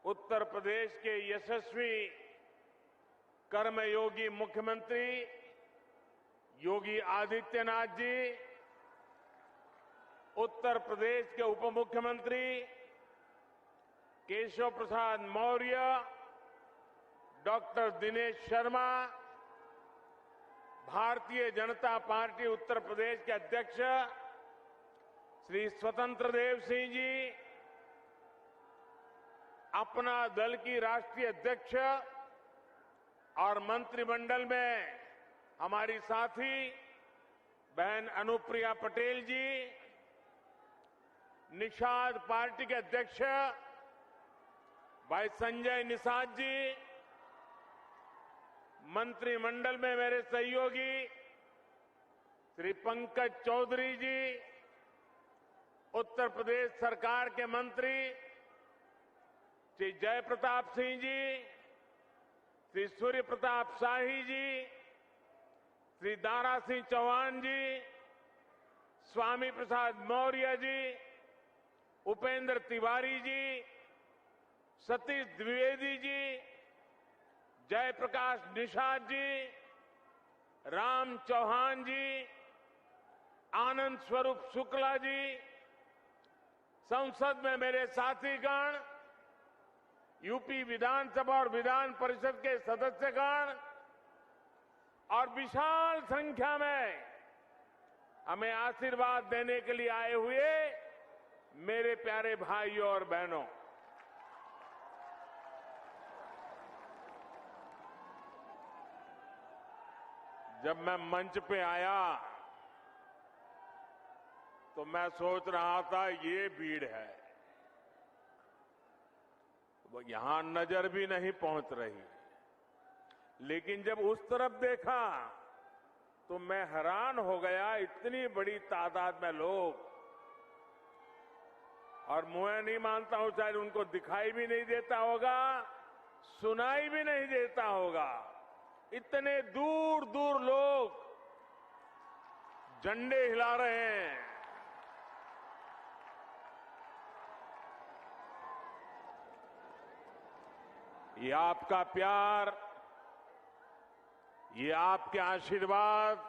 उत्तर प्रदेश के यशस्वी कर्मयोगी मुख्यमंत्री योगी आदित्यनाथ जी, उत्तर प्रदेश के उप मुख्यमंत्री केशव प्रसाद मौर्य, डॉक्टर दिनेश शर्मा, भारतीय जनता पार्टी उत्तर प्रदेश के अध्यक्ष श्री स्वतंत्र देव सिंह जी, अपना दल की राष्ट्रीय अध्यक्ष और मंत्रिमंडल में हमारी साथी बहन अनुप्रिया पटेल जी, निषाद पार्टी के अध्यक्ष भाई संजय निषाद जी, मंत्रिमंडल में मेरे सहयोगी श्री पंकज चौधरी जी, उत्तर प्रदेश सरकार के मंत्री श्री जय प्रताप सिंह जी, श्री सूर्य प्रताप शाही जी, श्री दारा सिंह चौहान जी, स्वामी प्रसाद मौर्य जी, उपेंद्र तिवारी जी, सतीश द्विवेदी जी, जयप्रकाश निषाद जी, राम चौहान जी, आनंद स्वरूप शुक्ला जी, संसद में मेरे साथीगण, यूपी विधानसभा और विधान परिषद के सदस्यगण और विशाल संख्या में हमें आशीर्वाद देने के लिए आए हुए मेरे प्यारे भाइयों और बहनों, जब मैं मंच पे आया तो मैं सोच रहा था ये भीड़ है, वो यहां नजर भी नहीं पहुंच रही, लेकिन जब उस तरफ देखा तो मैं हैरान हो गया, इतनी बड़ी तादाद में लोग, और मैं नहीं मानता हूं शायद उनको दिखाई भी नहीं देता होगा, सुनाई भी नहीं देता होगा, इतने दूर दूर लोग झंडे हिला रहे हैं। ये आपका प्यार, ये आपके आशीर्वाद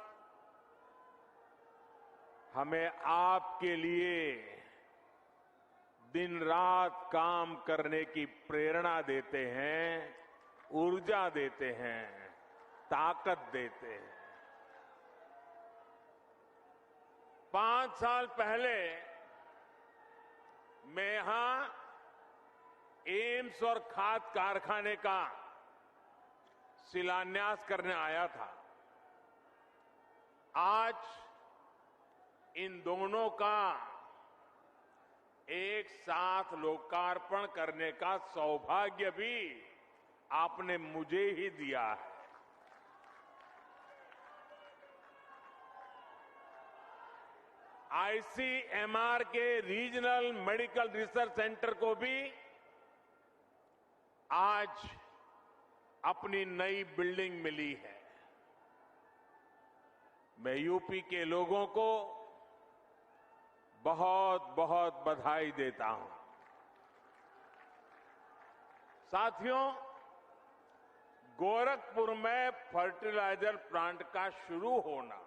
हमें आपके लिए दिन रात काम करने की प्रेरणा देते हैं, ऊर्जा देते हैं, ताकत देते हैं। 5 साल पहले मैं यहां एम्स और खाद कारखाने का शिलान्यास करने आया था। आज इन दोनों का एक साथ लोकार्पण करने का सौभाग्य भी आपने मुझे ही दिया है। आईसीएमआर के रीजनल मेडिकल रिसर्च सेंटर को भी आज अपनी नई बिल्डिंग मिली है। मैं यूपी के लोगों को बहुत बहुत बधाई देता हूं। साथियों, गोरखपुर में फर्टिलाइजर प्लांट का शुरू होना,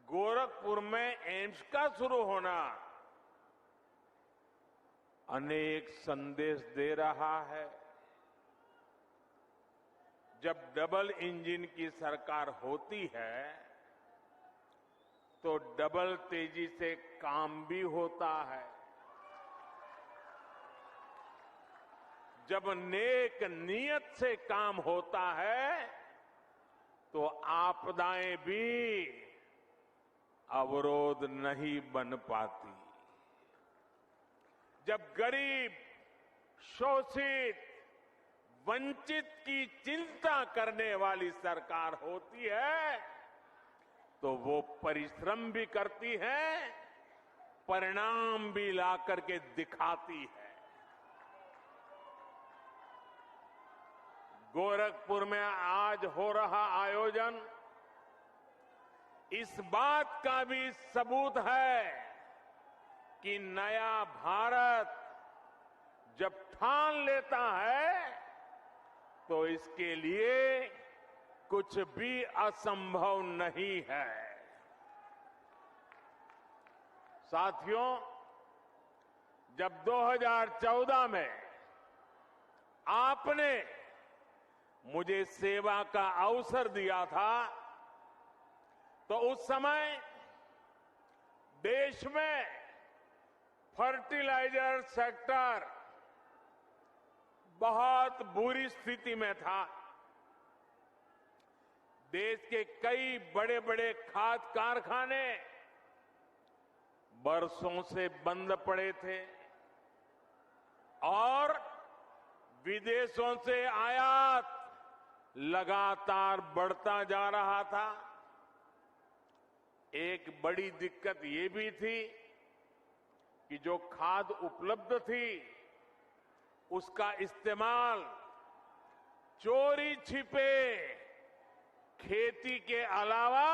गोरखपुर में एम्स का शुरू होना अनेक संदेश दे रहा है। जब डबल इंजन की सरकार होती है तो डबल तेजी से काम भी होता है। जब नेक नियत से काम होता है तो आपदाएं भी अवरोध नहीं बन पाती। जब गरीब, शोषित, वंचित की चिंता करने वाली सरकार होती है तो वो परिश्रम भी करती है, परिणाम भी ला करके दिखाती है। गोरखपुर में आज हो रहा आयोजन इस बात का भी सबूत है कि नया भारत जब ठान लेता है तो इसके लिए कुछ भी असंभव नहीं है। साथियों, जब 2014 में आपने मुझे सेवा का अवसर दिया था, तो उस समय देश में फर्टिलाइजर सेक्टर बहुत बुरी स्थिति में था। देश के कई बड़े बड़े खाद कारखाने बरसों से बंद पड़े थे और विदेशों से आयात लगातार बढ़ता जा रहा था। एक बड़ी दिक्कत ये भी थी कि जो खाद उपलब्ध थी उसका इस्तेमाल चोरी छिपे खेती के अलावा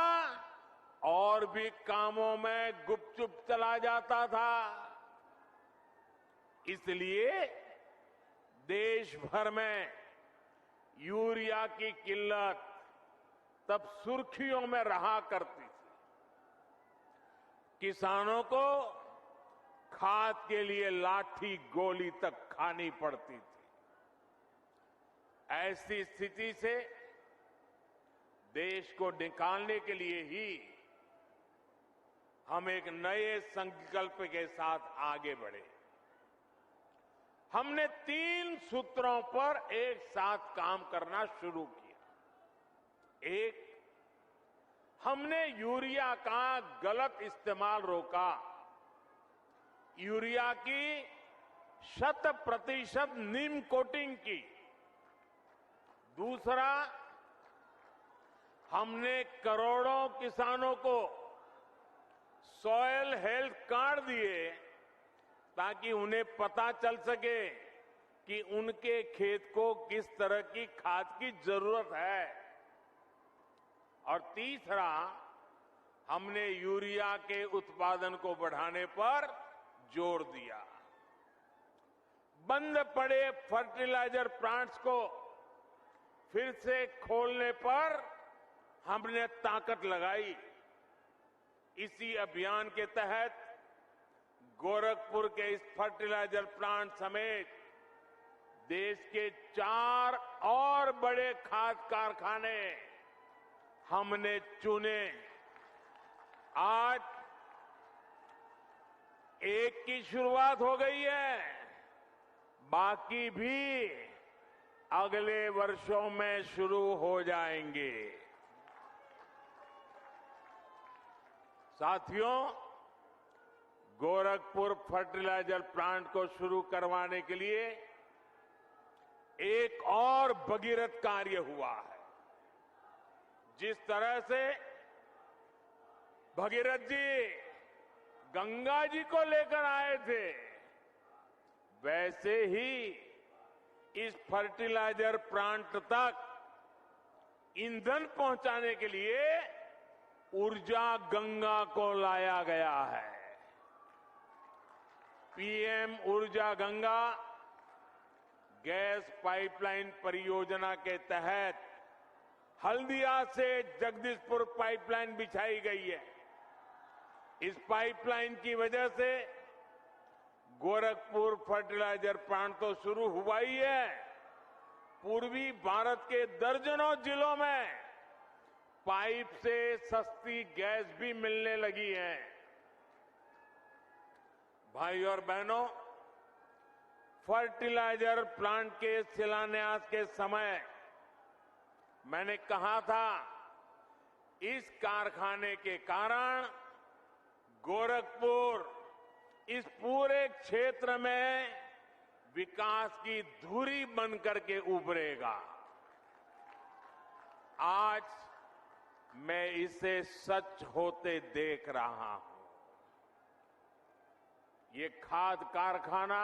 और भी कामों में गुपचुप चला जाता था। इसलिए देश भर में यूरिया की किल्लत तब सुर्खियों में रहा करती थी। किसानों को खाद के लिए लाठी गोली तक खानी पड़ती थी। ऐसी स्थिति से देश को निकालने के लिए ही हम एक नए संकल्प के साथ आगे बढ़े। हमने 3 सूत्रों पर एक साथ काम करना शुरू किया। एक, हमने यूरिया का गलत इस्तेमाल रोका। यूरिया की 100% नीम कोटिंग की। दूसरा, हमने करोड़ों किसानों को सॉयल हेल्थ कार्ड दिए ताकि उन्हें पता चल सके कि उनके खेत को किस तरह की खाद की जरूरत है। और तीसरा, हमने यूरिया के उत्पादन को बढ़ाने पर जोर दिया। बंद पड़े फर्टिलाइजर प्लांट्स को फिर से खोलने पर हमने ताकत लगाई। इसी अभियान के तहत गोरखपुर के इस फर्टिलाइजर प्लांट समेत देश के 4 और बड़े खाद कारखाने हमने चुने। आज एक की शुरुआत हो गई है, बाकी भी अगले वर्षों में शुरू हो जाएंगे। साथियों, गोरखपुर फर्टिलाइजर प्लांट को शुरू करवाने के लिए एक और भगीरथ कार्य हुआ है। जिस तरह से भगीरथ जी गंगा जी को लेकर आए थे, वैसे ही इस फर्टिलाइजर प्लांट तक ईंधन पहुंचाने के लिए ऊर्जा गंगा को लाया गया है। पीएम ऊर्जा गंगा गैस पाइपलाइन परियोजना के तहत हल्दिया से जगदीशपुर पाइपलाइन बिछाई गई है। इस पाइपलाइन की वजह से गोरखपुर फर्टिलाइजर प्लांट तो शुरू हुआ ही है, पूर्वी भारत के दर्जनों जिलों में पाइप से सस्ती गैस भी मिलने लगी है। भाई और बहनों, फर्टिलाइजर प्लांट के शिलान्यास के समय मैंने कहा था, इस कारखाने के कारण गोरखपुर इस पूरे क्षेत्र में विकास की धुरी बनकर के उभरेगा। आज मैं इसे सच होते देख रहा हूं। ये खाद कारखाना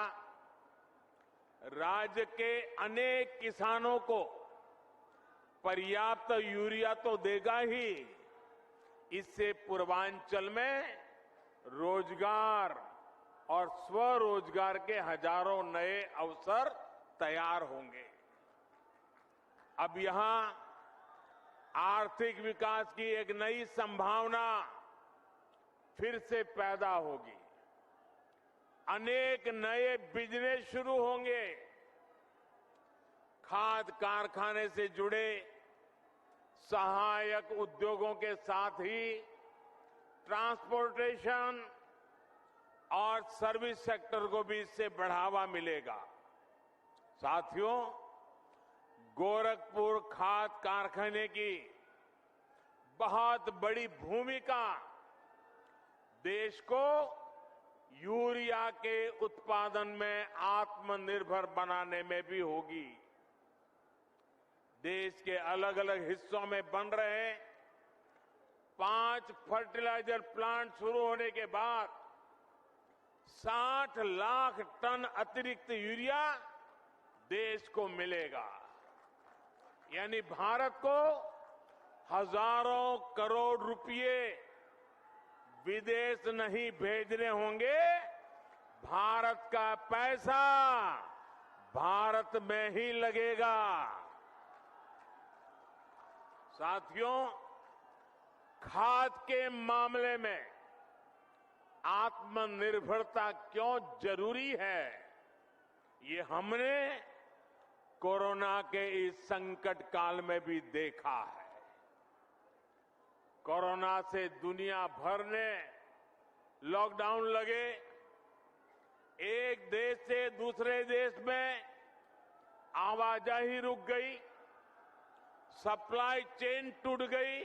राज्य के अनेक किसानों को पर्याप्त यूरिया तो देगा ही, इससे पूर्वांचल में रोजगार और स्वरोजगार के हजारों नए अवसर तैयार होंगे। अब यहां आर्थिक विकास की एक नई संभावना फिर से पैदा होगी। अनेक नए बिजनेस शुरू होंगे। खाद कारखाने से जुड़े सहायक उद्योगों के साथ ही ट्रांसपोर्टेशन और सर्विस सेक्टर को भी इससे बढ़ावा मिलेगा। साथियों, गोरखपुर खाद कारखाने की बहुत बड़ी भूमिका देश को यूरिया के उत्पादन में आत्मनिर्भर बनाने में भी होगी। देश के अलग अलग हिस्सों में बन रहे 5 फर्टिलाइजर प्लांट शुरू होने के बाद 60 लाख टन अतिरिक्त यूरिया देश को मिलेगा। यानी भारत को हजारों करोड़ रुपए विदेश नहीं भेजने होंगे, भारत का पैसा भारत में ही लगेगा। साथियों, खाद के मामले में आत्मनिर्भरता क्यों जरूरी है, ये हमने कोरोना के इस संकट काल में भी देखा है। कोरोना से दुनिया भर ने लॉकडाउन लगे, एक देश से दूसरे देश में आवाजाही रुक गई, सप्लाई चेन टूट गई।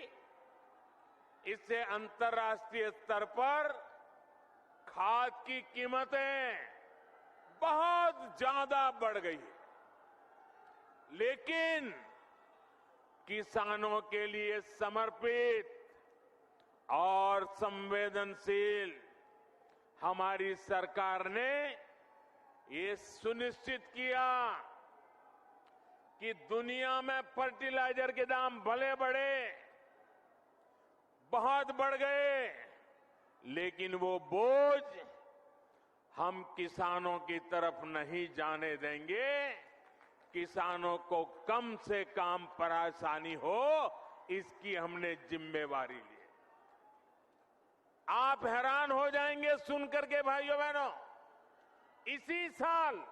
इससे अंतर्राष्ट्रीय स्तर पर खाद की कीमतें बहुत ज्यादा बढ़ गई। लेकिन किसानों के लिए समर्पित और संवेदनशील हमारी सरकार ने ये सुनिश्चित किया कि दुनिया में फर्टिलाइजर के दाम भले बढ़े, बहुत बढ़ गए, लेकिन वो बोझ हम किसानों की तरफ नहीं जाने देंगे। किसानों को कम से कम परेशानी हो, इसकी हमने जिम्मेवारी ली। आप हैरान हो जाएंगे सुनकर के भाइयों बहनों, इसी साल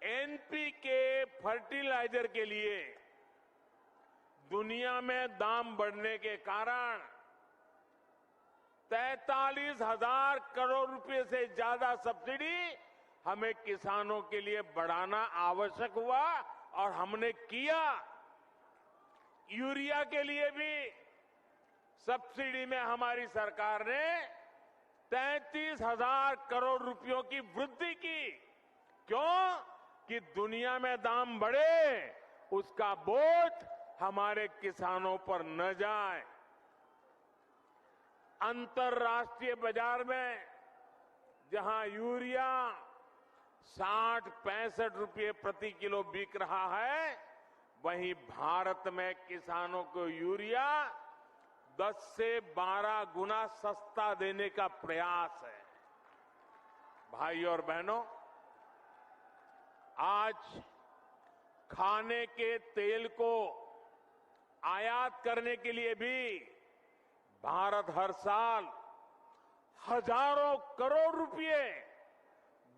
एनपीके फर्टिलाइजर के लिए दुनिया में दाम बढ़ने के कारण 43,000 करोड़ रुपए से ज्यादा सब्सिडी हमें किसानों के लिए बढ़ाना आवश्यक हुआ और हमने किया। यूरिया के लिए भी सब्सिडी में हमारी सरकार ने 33,000 करोड़ रुपयों की वृद्धि की। क्यों? कि दुनिया में दाम बढ़े, उसका बोझ हमारे किसानों पर न जाए। अंतर्राष्ट्रीय बाजार में जहां यूरिया 60-65 रुपये प्रति किलो बिक रहा है, वहीं भारत में किसानों को यूरिया 10 से 12 गुना सस्ता देने का प्रयास है। भाइयों और बहनों, आज खाने के तेल को आयात करने के लिए भी भारत हर साल हजारों करोड़ रुपए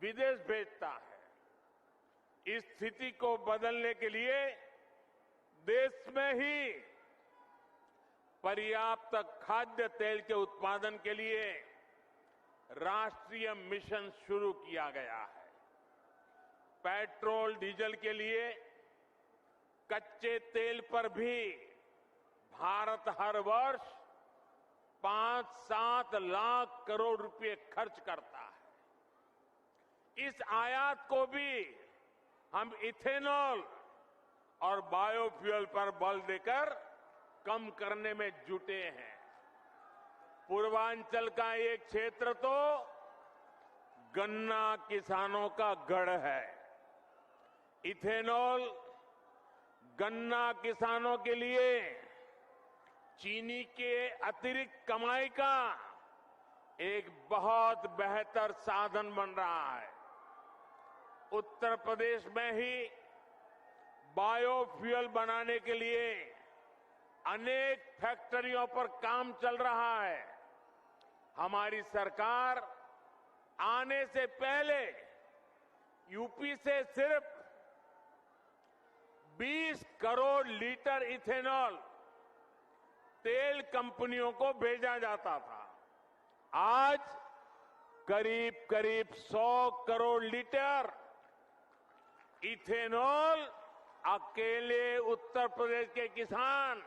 विदेश भेजता है। इस स्थिति को बदलने के लिए देश में ही पर्याप्त खाद्य तेल के उत्पादन के लिए राष्ट्रीय मिशन शुरू किया गया है। पेट्रोल डीजल के लिए कच्चे तेल पर भी भारत हर वर्ष 5-7 लाख करोड़ रुपए खर्च करता है। इस आयात को भी हम इथेनॉल और बायोफ्यूल पर बल देकर कम करने में जुटे हैं। पूर्वांचल का एक क्षेत्र तो गन्ना किसानों का गढ़ है। इथेनॉल गन्ना किसानों के लिए चीनी के अतिरिक्त कमाई का एक बहुत बेहतर साधन बन रहा है। उत्तर प्रदेश में ही बायोफ्यूल बनाने के लिए अनेक फैक्ट्रियों पर काम चल रहा है। हमारी सरकार आने से पहले यूपी से सिर्फ 20 करोड़ लीटर इथेनॉल तेल कंपनियों को भेजा जाता था। आज करीब करीब 100 करोड़ लीटर इथेनॉल अकेले उत्तर प्रदेश के किसान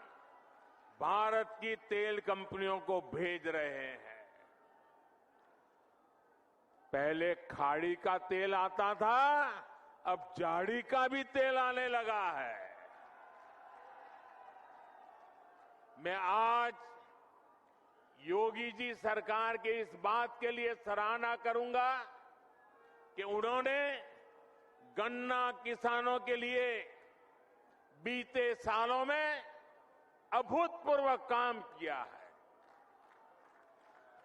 भारत की तेल कंपनियों को भेज रहे हैं। पहले खाड़ी का तेल आता था, अब झाड़ी का भी तेल आने लगा है। मैं आज योगी जी सरकार के इस बात के लिए सराहना करूंगा कि उन्होंने गन्ना किसानों के लिए बीते सालों में अभूतपूर्व काम किया है।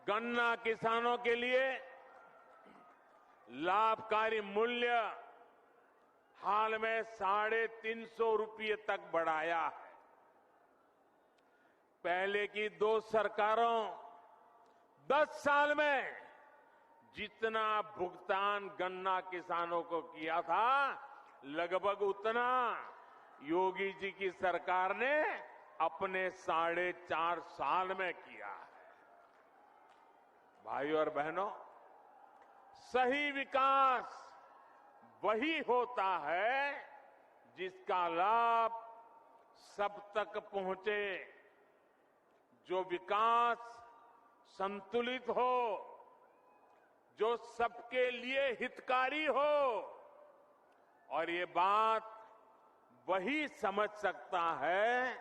गन्ना किसानों के लिए लाभकारी मूल्य हाल में 350 रुपये तक बढ़ाया है। पहले की 2 सरकारों 10 साल में जितना भुगतान गन्ना किसानों को किया था, लगभग उतना योगी जी की सरकार ने अपने 4.5 साल में किया है। भाइयों और बहनों, सही विकास वही होता है जिसका लाभ सब तक पहुंचे, जो विकास संतुलित हो, जो सबके लिए हितकारी हो। और ये बात वही समझ सकता है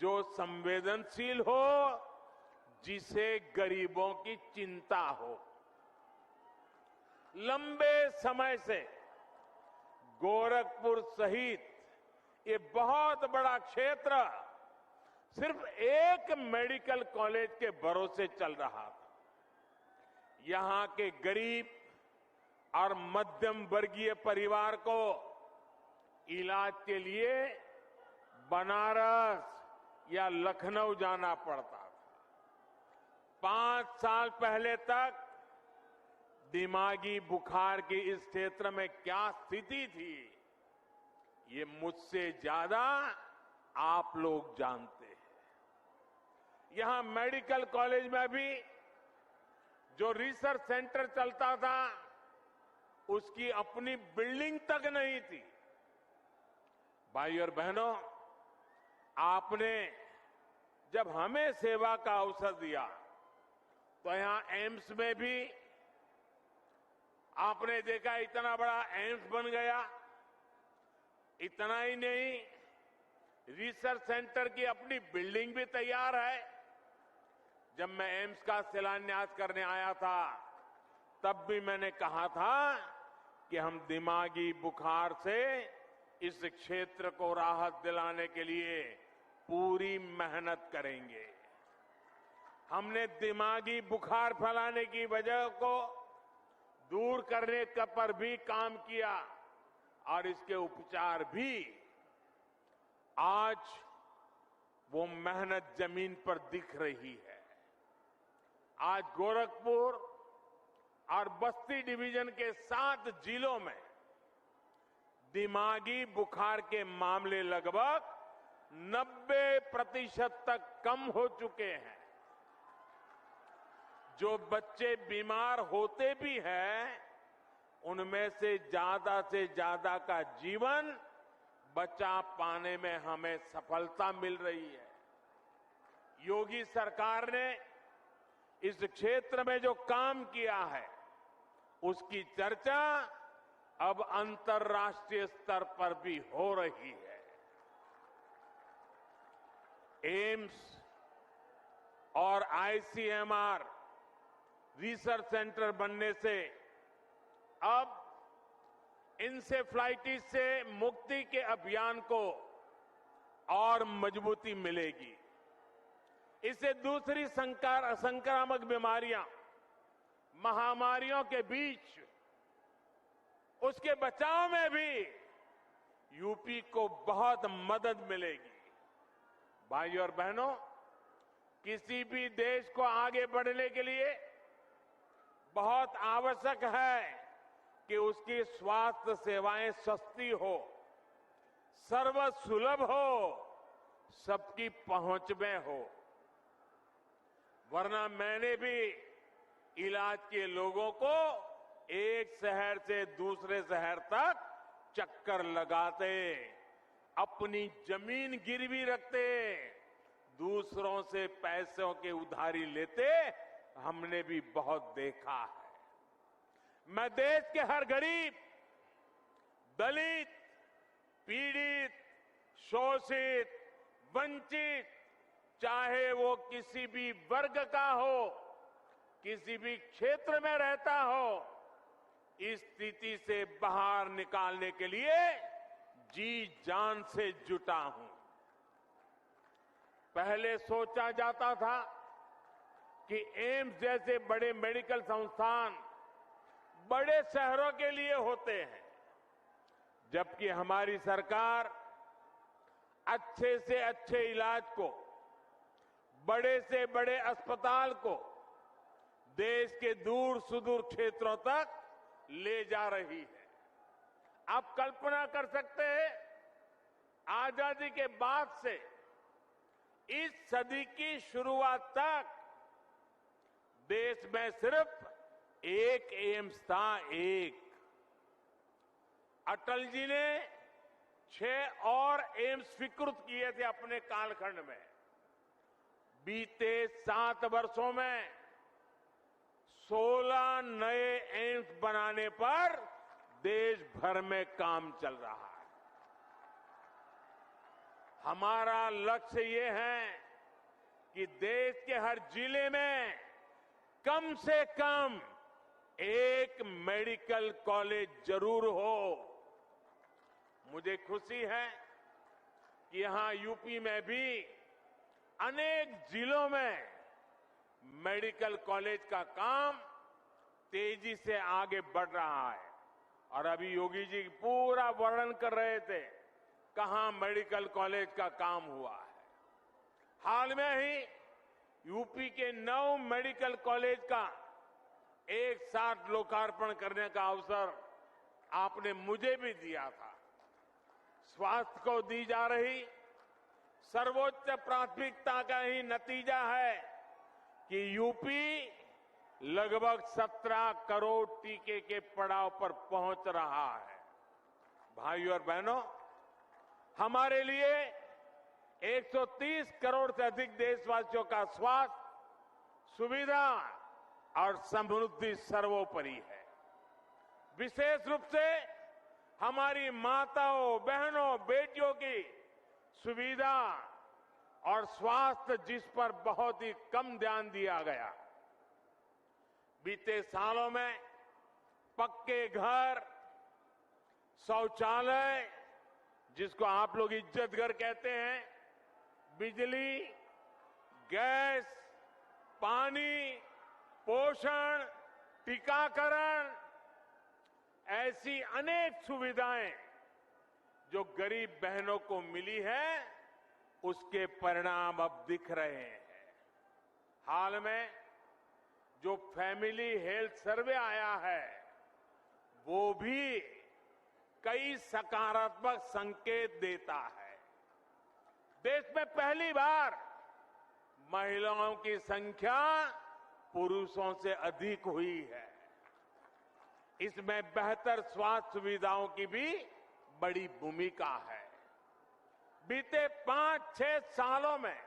जो संवेदनशील हो, जिसे गरीबों की चिंता हो। लंबे समय से गोरखपुर सहित ये बहुत बड़ा क्षेत्र सिर्फ एक मेडिकल कॉलेज के भरोसे चल रहा था। यहां के गरीब और मध्यम वर्गीय परिवार को इलाज के लिए बनारस या लखनऊ जाना पड़ता था। 5 साल पहले तक दिमागी बुखार की इस क्षेत्र में क्या स्थिति थी, ये मुझसे ज्यादा आप लोग जानते हैं। यहां मेडिकल कॉलेज में भी जो रिसर्च सेंटर चलता था, उसकी अपनी बिल्डिंग तक नहीं थी। भाई और बहनों, आपने जब हमें सेवा का अवसर दिया तो यहां एम्स में भी आपने देखा इतना बड़ा एम्स बन गया। इतना ही नहीं, रिसर्च सेंटर की अपनी बिल्डिंग भी तैयार है। जब मैं एम्स का शिलान्यास करने आया था, तब भी मैंने कहा था कि हम दिमागी बुखार से इस क्षेत्र को राहत दिलाने के लिए पूरी मेहनत करेंगे। हमने दिमागी बुखार फैलाने की वजह को दूर करने पर भी काम किया और इसके उपचार भी। आज वो मेहनत जमीन पर दिख रही है। आज गोरखपुर और बस्ती डिवीजन के 7 जिलों में दिमागी बुखार के मामले लगभग 90% तक कम हो चुके हैं। जो बच्चे बीमार होते भी हैं, उनमें से ज्यादा का जीवन बचा पाने में हमें सफलता मिल रही है। योगी सरकार ने इस क्षेत्र में जो काम किया है, उसकी चर्चा अब अंतर्राष्ट्रीय स्तर पर भी हो रही है। एम्स और आईसीएमआर रिसर्च सेंटर बनने से अब इंसेफ्लाइटिस से मुक्ति के अभियान को और मजबूती मिलेगी। इससे दूसरी संक्रामक बीमारियां, महामारियों के बीच उसके बचाव में भी यूपी को बहुत मदद मिलेगी। भाइयों और बहनों, किसी भी देश को आगे बढ़ने के लिए बहुत आवश्यक है कि उसकी स्वास्थ्य सेवाएं सस्ती हो, सर्वसुलभ हो, सबकी पहुंच में हो। वरना मैंने भी इलाज के लोगों को एक शहर से दूसरे शहर तक चक्कर लगाते, अपनी जमीन गिरवी रखते, दूसरों से पैसों के उधारी लेते हमने भी बहुत देखा है। मैं देश के हर गरीब, दलित, पीड़ित, शोषित, वंचित, चाहे वो किसी भी वर्ग का हो, किसी भी क्षेत्र में रहता हो, इस स्थिति से बाहर निकालने के लिए जी जान से जुटा हूं। पहले सोचा जाता था कि एम्स जैसे बड़े मेडिकल संस्थान बड़े शहरों के लिए होते हैं, जबकि हमारी सरकार अच्छे से अच्छे इलाज को, बड़े से बड़े अस्पताल को देश के दूर सुदूर क्षेत्रों तक ले जा रही है। आप कल्पना कर सकते हैं, आजादी के बाद से इस सदी की शुरुआत तक देश में सिर्फ एक एम्स था, एक। अटल जी ने 6 और एम्स स्वीकृत किए थे अपने कालखंड में। बीते 7 वर्षों में 16 नए एम्स बनाने पर देश भर में काम चल रहा है। हमारा लक्ष्य ये है कि देश के हर जिले में कम से कम एक मेडिकल कॉलेज जरूर हो। मुझे खुशी है कि यहां यूपी में भी अनेक जिलों में मेडिकल कॉलेज का काम तेजी से आगे बढ़ रहा है। और अभी योगी जी पूरा वर्णन कर रहे थे कहां मेडिकल कॉलेज का काम हुआ है। हाल में ही यूपी के 9 मेडिकल कॉलेज का एक साथ लोकार्पण करने का अवसर आपने मुझे भी दिया था। स्वास्थ्य को दी जा रही सर्वोच्च प्राथमिकता का ही नतीजा है कि यूपी लगभग 17 करोड़ टीके के पड़ाव पर पहुंच रहा है। भाइयों और बहनों, हमारे लिए 130 करोड़ से अधिक देशवासियों का स्वास्थ्य, सुविधा और समृद्धि सर्वोपरि है। विशेष रूप से हमारी माताओं, बहनों, बेटियों की सुविधा और स्वास्थ्य, जिस पर बहुत ही कम ध्यान दिया गया। बीते सालों में पक्के घर, शौचालय, जिसको आप लोग इज्जत घर कहते हैं, बिजली, गैस, पानी, पोषण, टीकाकरण, ऐसी अनेक सुविधाएं जो गरीब बहनों को मिली है, उसके परिणाम अब दिख रहे हैं। हाल में जो फैमिली हेल्थ सर्वे आया है, वो भी कई सकारात्मक संकेत देता है। देश में पहली बार महिलाओं की संख्या पुरुषों से अधिक हुई है। इसमें बेहतर स्वास्थ्य सुविधाओं की भी बड़ी भूमिका है। बीते 5-6 सालों में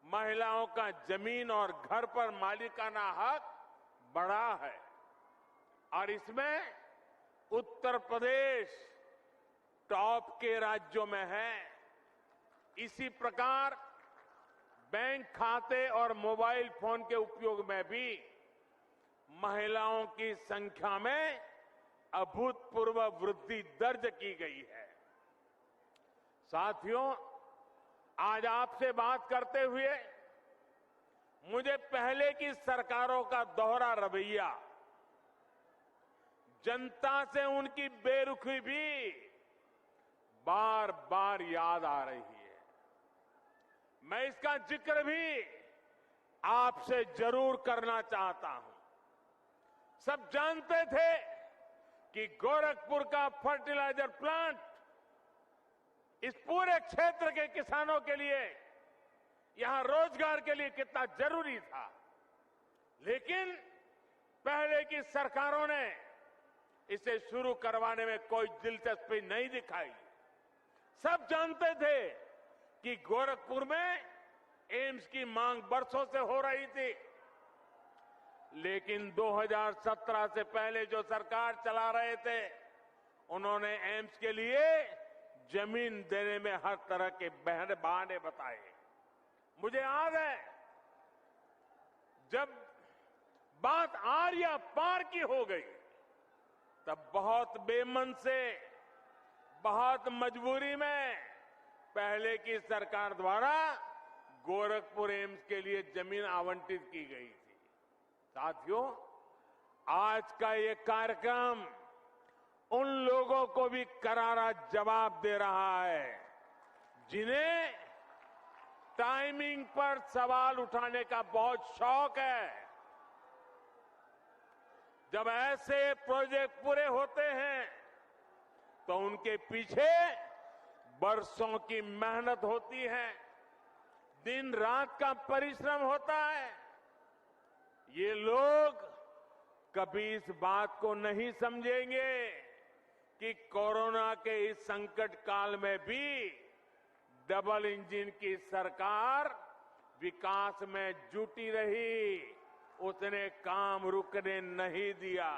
महिलाओं का जमीन और घर पर मालिकाना हक बढ़ा है और इसमें उत्तर प्रदेश टॉप के राज्यों में है। इसी प्रकार बैंक खाते और मोबाइल फोन के उपयोग में भी महिलाओं की संख्या में अभूतपूर्व वृद्धि दर्ज की गई है। साथियों, आज आपसे बात करते हुए मुझे पहले की सरकारों का दोहरा रवैया, जनता से उनकी बेरुखी भी बार बार याद आ रही है। मैं इसका जिक्र भी आपसे जरूर करना चाहता हूं। सब जानते थे कि गोरखपुर का फर्टिलाइजर प्लांट इस पूरे क्षेत्र के किसानों के लिए, यहां रोजगार के लिए कितना जरूरी था। लेकिन पहले की सरकारों ने इसे शुरू करवाने में कोई दिलचस्पी नहीं दिखाई। सब जानते थे कि गोरखपुर में एम्स की मांग बरसों से हो रही थी, लेकिन 2017 से पहले जो सरकार चला रहे थे, उन्होंने एम्स के लिए जमीन देने में हर तरह के बहाने बताए। मुझे याद है जब बात आर या पार की हो गई, तब बहुत बेमन से, बहुत मजबूरी में पहले की सरकार द्वारा गोरखपुर एम्स के लिए जमीन आवंटित की गई थी। साथियों, आज का ये कार्यक्रम उन लोगों को भी करारा जवाब दे रहा है जिन्हें टाइमिंग पर सवाल उठाने का बहुत शौक है। जब ऐसे प्रोजेक्ट पूरे होते हैं तो उनके पीछे बरसों की मेहनत होती है, दिन रात का परिश्रम होता है। ये लोग कभी इस बात को नहीं समझेंगे कि कोरोना के इस संकट काल में भी डबल इंजन की सरकार विकास में जुटी रही, उसने काम रुकने नहीं दिया।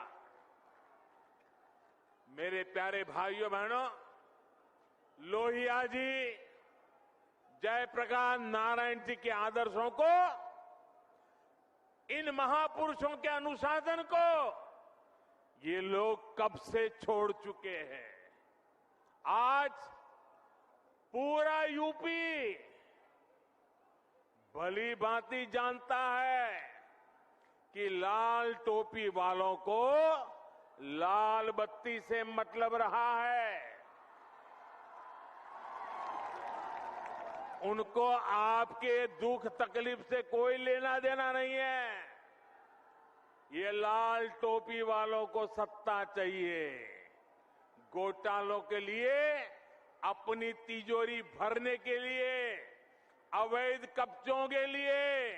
मेरे प्यारे भाइयों बहनों, लोहिया जी, जयप्रकाश नारायण जी के आदर्शों को, इन महापुरुषों के अनुशासन को ये लोग कब से छोड़ चुके हैं। आज पूरा यूपी भली भांति जानता है कि लाल टोपी वालों को लाल बत्ती से मतलब रहा है। उनको आपके दुख तकलीफ से कोई लेना देना नहीं है। ये लाल टोपी वालों को सत्ता चाहिए, घोटालों के लिए, अपनी तिजोरी भरने के लिए, अवैध कब्जों के लिए,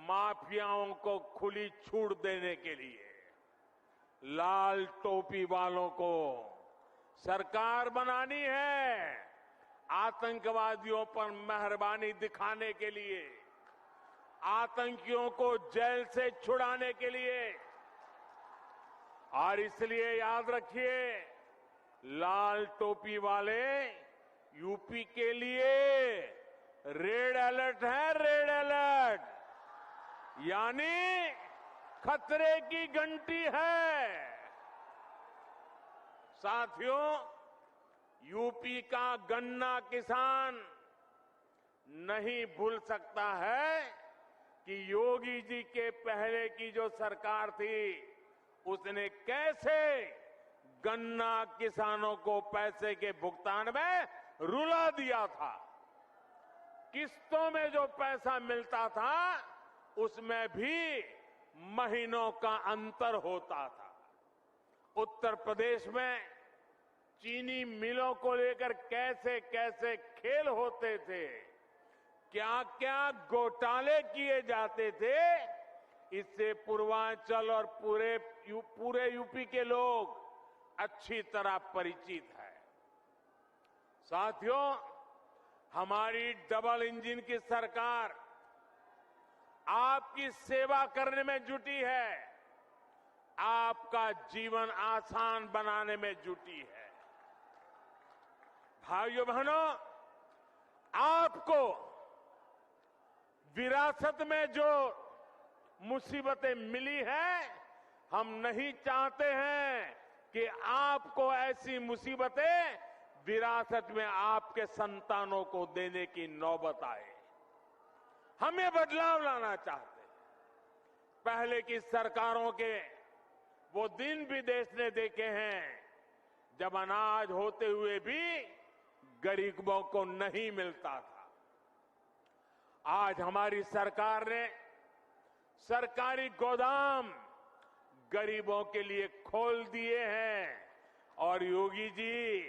माफियाओं को खुली छूट देने के लिए। लाल टोपी वालों को सरकार बनानी है आतंकवादियों पर मेहरबानी दिखाने के लिए, आतंकियों को जेल से छुड़ाने के लिए। और इसलिए याद रखिए, लाल टोपी वाले यूपी के लिए रेड अलर्ट है, रेड अलर्ट, यानी खतरे की घंटी है। साथियों, यूपी का गन्ना किसान नहीं भूल सकता है कि योगी जी के पहले की जो सरकार थी, उसने कैसे गन्ना किसानों को पैसे के भुगतान में रुला दिया था। किस्तों में जो पैसा मिलता था, उसमें भी महीनों का अंतर होता था। उत्तर प्रदेश में चीनी मिलों को लेकर कैसे कैसे खेल होते थे, क्या क्या घोटाले किए जाते थे, इससे पूर्वांचल और पूरे यूपी के लोग अच्छी तरह परिचित है। साथियों, हमारी डबल इंजन की सरकार आपकी सेवा करने में जुटी है, आपका जीवन आसान बनाने में जुटी है। भाइयों बहनों, आपको विरासत में जो मुसीबतें मिली हैं, हम नहीं चाहते हैं कि आपको ऐसी मुसीबतें विरासत में आपके संतानों को देने की नौबत आए। हम ये बदलाव लाना चाहते हैं। पहले की सरकारों के वो दिन भी देश ने देखे हैं जब अनाज होते हुए भी गरीबों को नहीं मिलता था। आज हमारी सरकार ने सरकारी गोदाम गरीबों के लिए खोल दिए हैं और योगी जी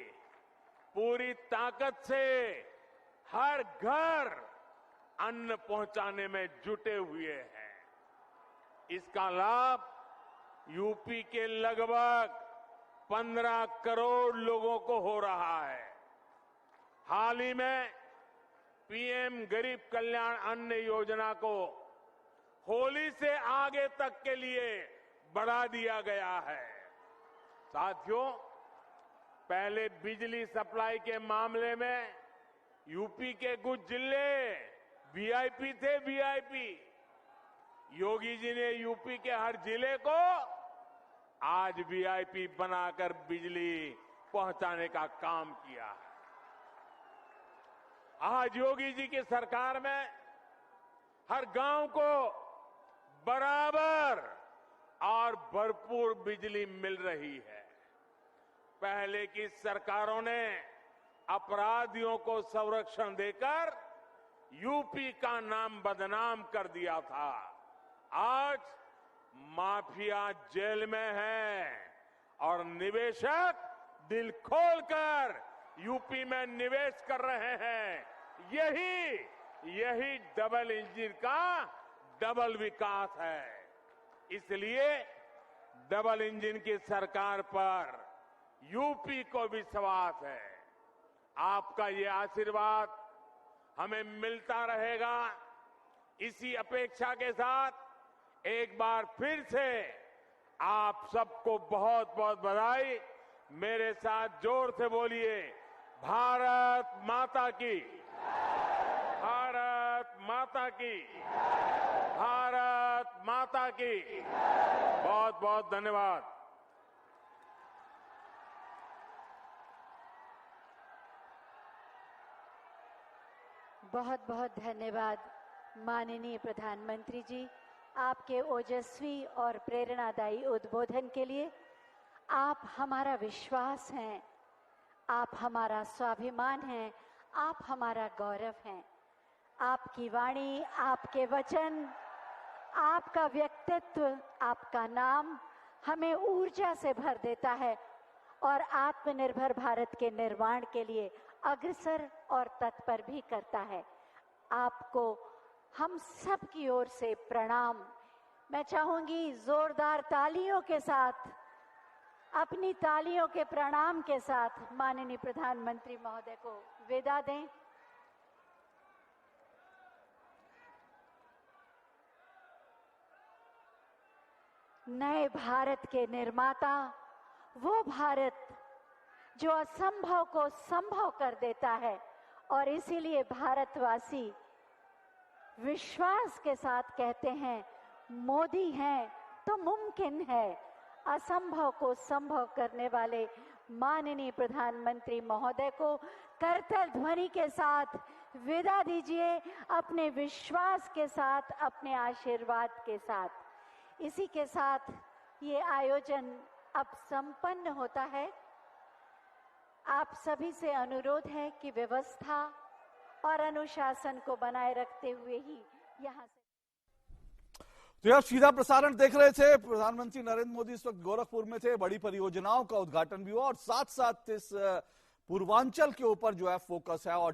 पूरी ताकत से हर घर अन्न पहुंचाने में जुटे हुए हैं। इसका लाभ यूपी के लगभग 15 करोड़ लोगों को हो रहा है। हाल ही में पीएम गरीब कल्याण अन्न योजना को होली से आगे तक के लिए बढ़ा दिया गया है। साथियों, पहले बिजली सप्लाई के मामले में यूपी के कुछ जिले वीआईपी थे, वीआईपी। योगी जी ने यूपी के हर जिले को आज वीआईपी बनाकर बिजली पहुंचाने का काम किया है। आज योगी जी की सरकार में हर गांव को बराबर और भरपूर बिजली मिल रही है। पहले की सरकारों ने अपराधियों को संरक्षण देकर यूपी का नाम बदनाम कर दिया था। आज माफिया जेल में है और निवेशक दिल खोलकर यूपी में निवेश कर रहे हैं। यही डबल इंजन का डबल विकास है। इसलिए डबल इंजन की सरकार पर यूपी को विश्वास है। आपका ये आशीर्वाद हमें मिलता रहेगा। इसी अपेक्षा के साथ एक बार फिर से आप सबको बहुत बहुत बधाई। मेरे साथ जोर से बोलिए, भारत माता की, भारत माता की, भारत माता की। बहुत बहुत धन्यवाद। बहुत बहुत धन्यवाद माननीय प्रधानमंत्री जी, आपके ओजस्वी और प्रेरणादायी उद्बोधन के लिए। आप हमारा विश्वास हैं, आप हमारा स्वाभिमान हैं, आप हमारा गौरव हैं। आपकी वाणी, आपके वचन, आपका व्यक्तित्व, आपका नाम हमें ऊर्जा से भर देता है और आत्मनिर्भर भारत के निर्माण के लिए अग्रसर और तत्पर भी करता है। आपको हम सब की ओर से प्रणाम। मैं चाहूंगी जोरदार तालियों के साथ, अपनी तालियों के प्रणाम के साथ माननीय प्रधानमंत्री महोदय को विदा दें। नए भारत के निर्माता, वो भारत जो असंभव को संभव कर देता है और इसीलिए भारतवासी विश्वास के साथ कहते हैं, मोदी हैं तो मुमकिन है। असंभव को संभव करने वाले माननीय प्रधानमंत्री महोदय को करतल ध्वनि के साथ विदा दीजिए, अपने विश्वास के साथ, अपने आशीर्वाद के साथ। इसी के साथ ये आयोजन अब संपन्न होता है। आप सभी से अनुरोध है कि व्यवस्था और अनुशासन को बनाए रखते हुए ही यहाँ से। तो आप सीधा प्रसारण देख रहे थे। प्रधानमंत्री नरेंद्र मोदी इस वक्त गोरखपुर में थे, बड़ी परियोजनाओं का उद्घाटन भी हुआ और साथ साथ इस पूर्वांचल के ऊपर जो है फोकस है और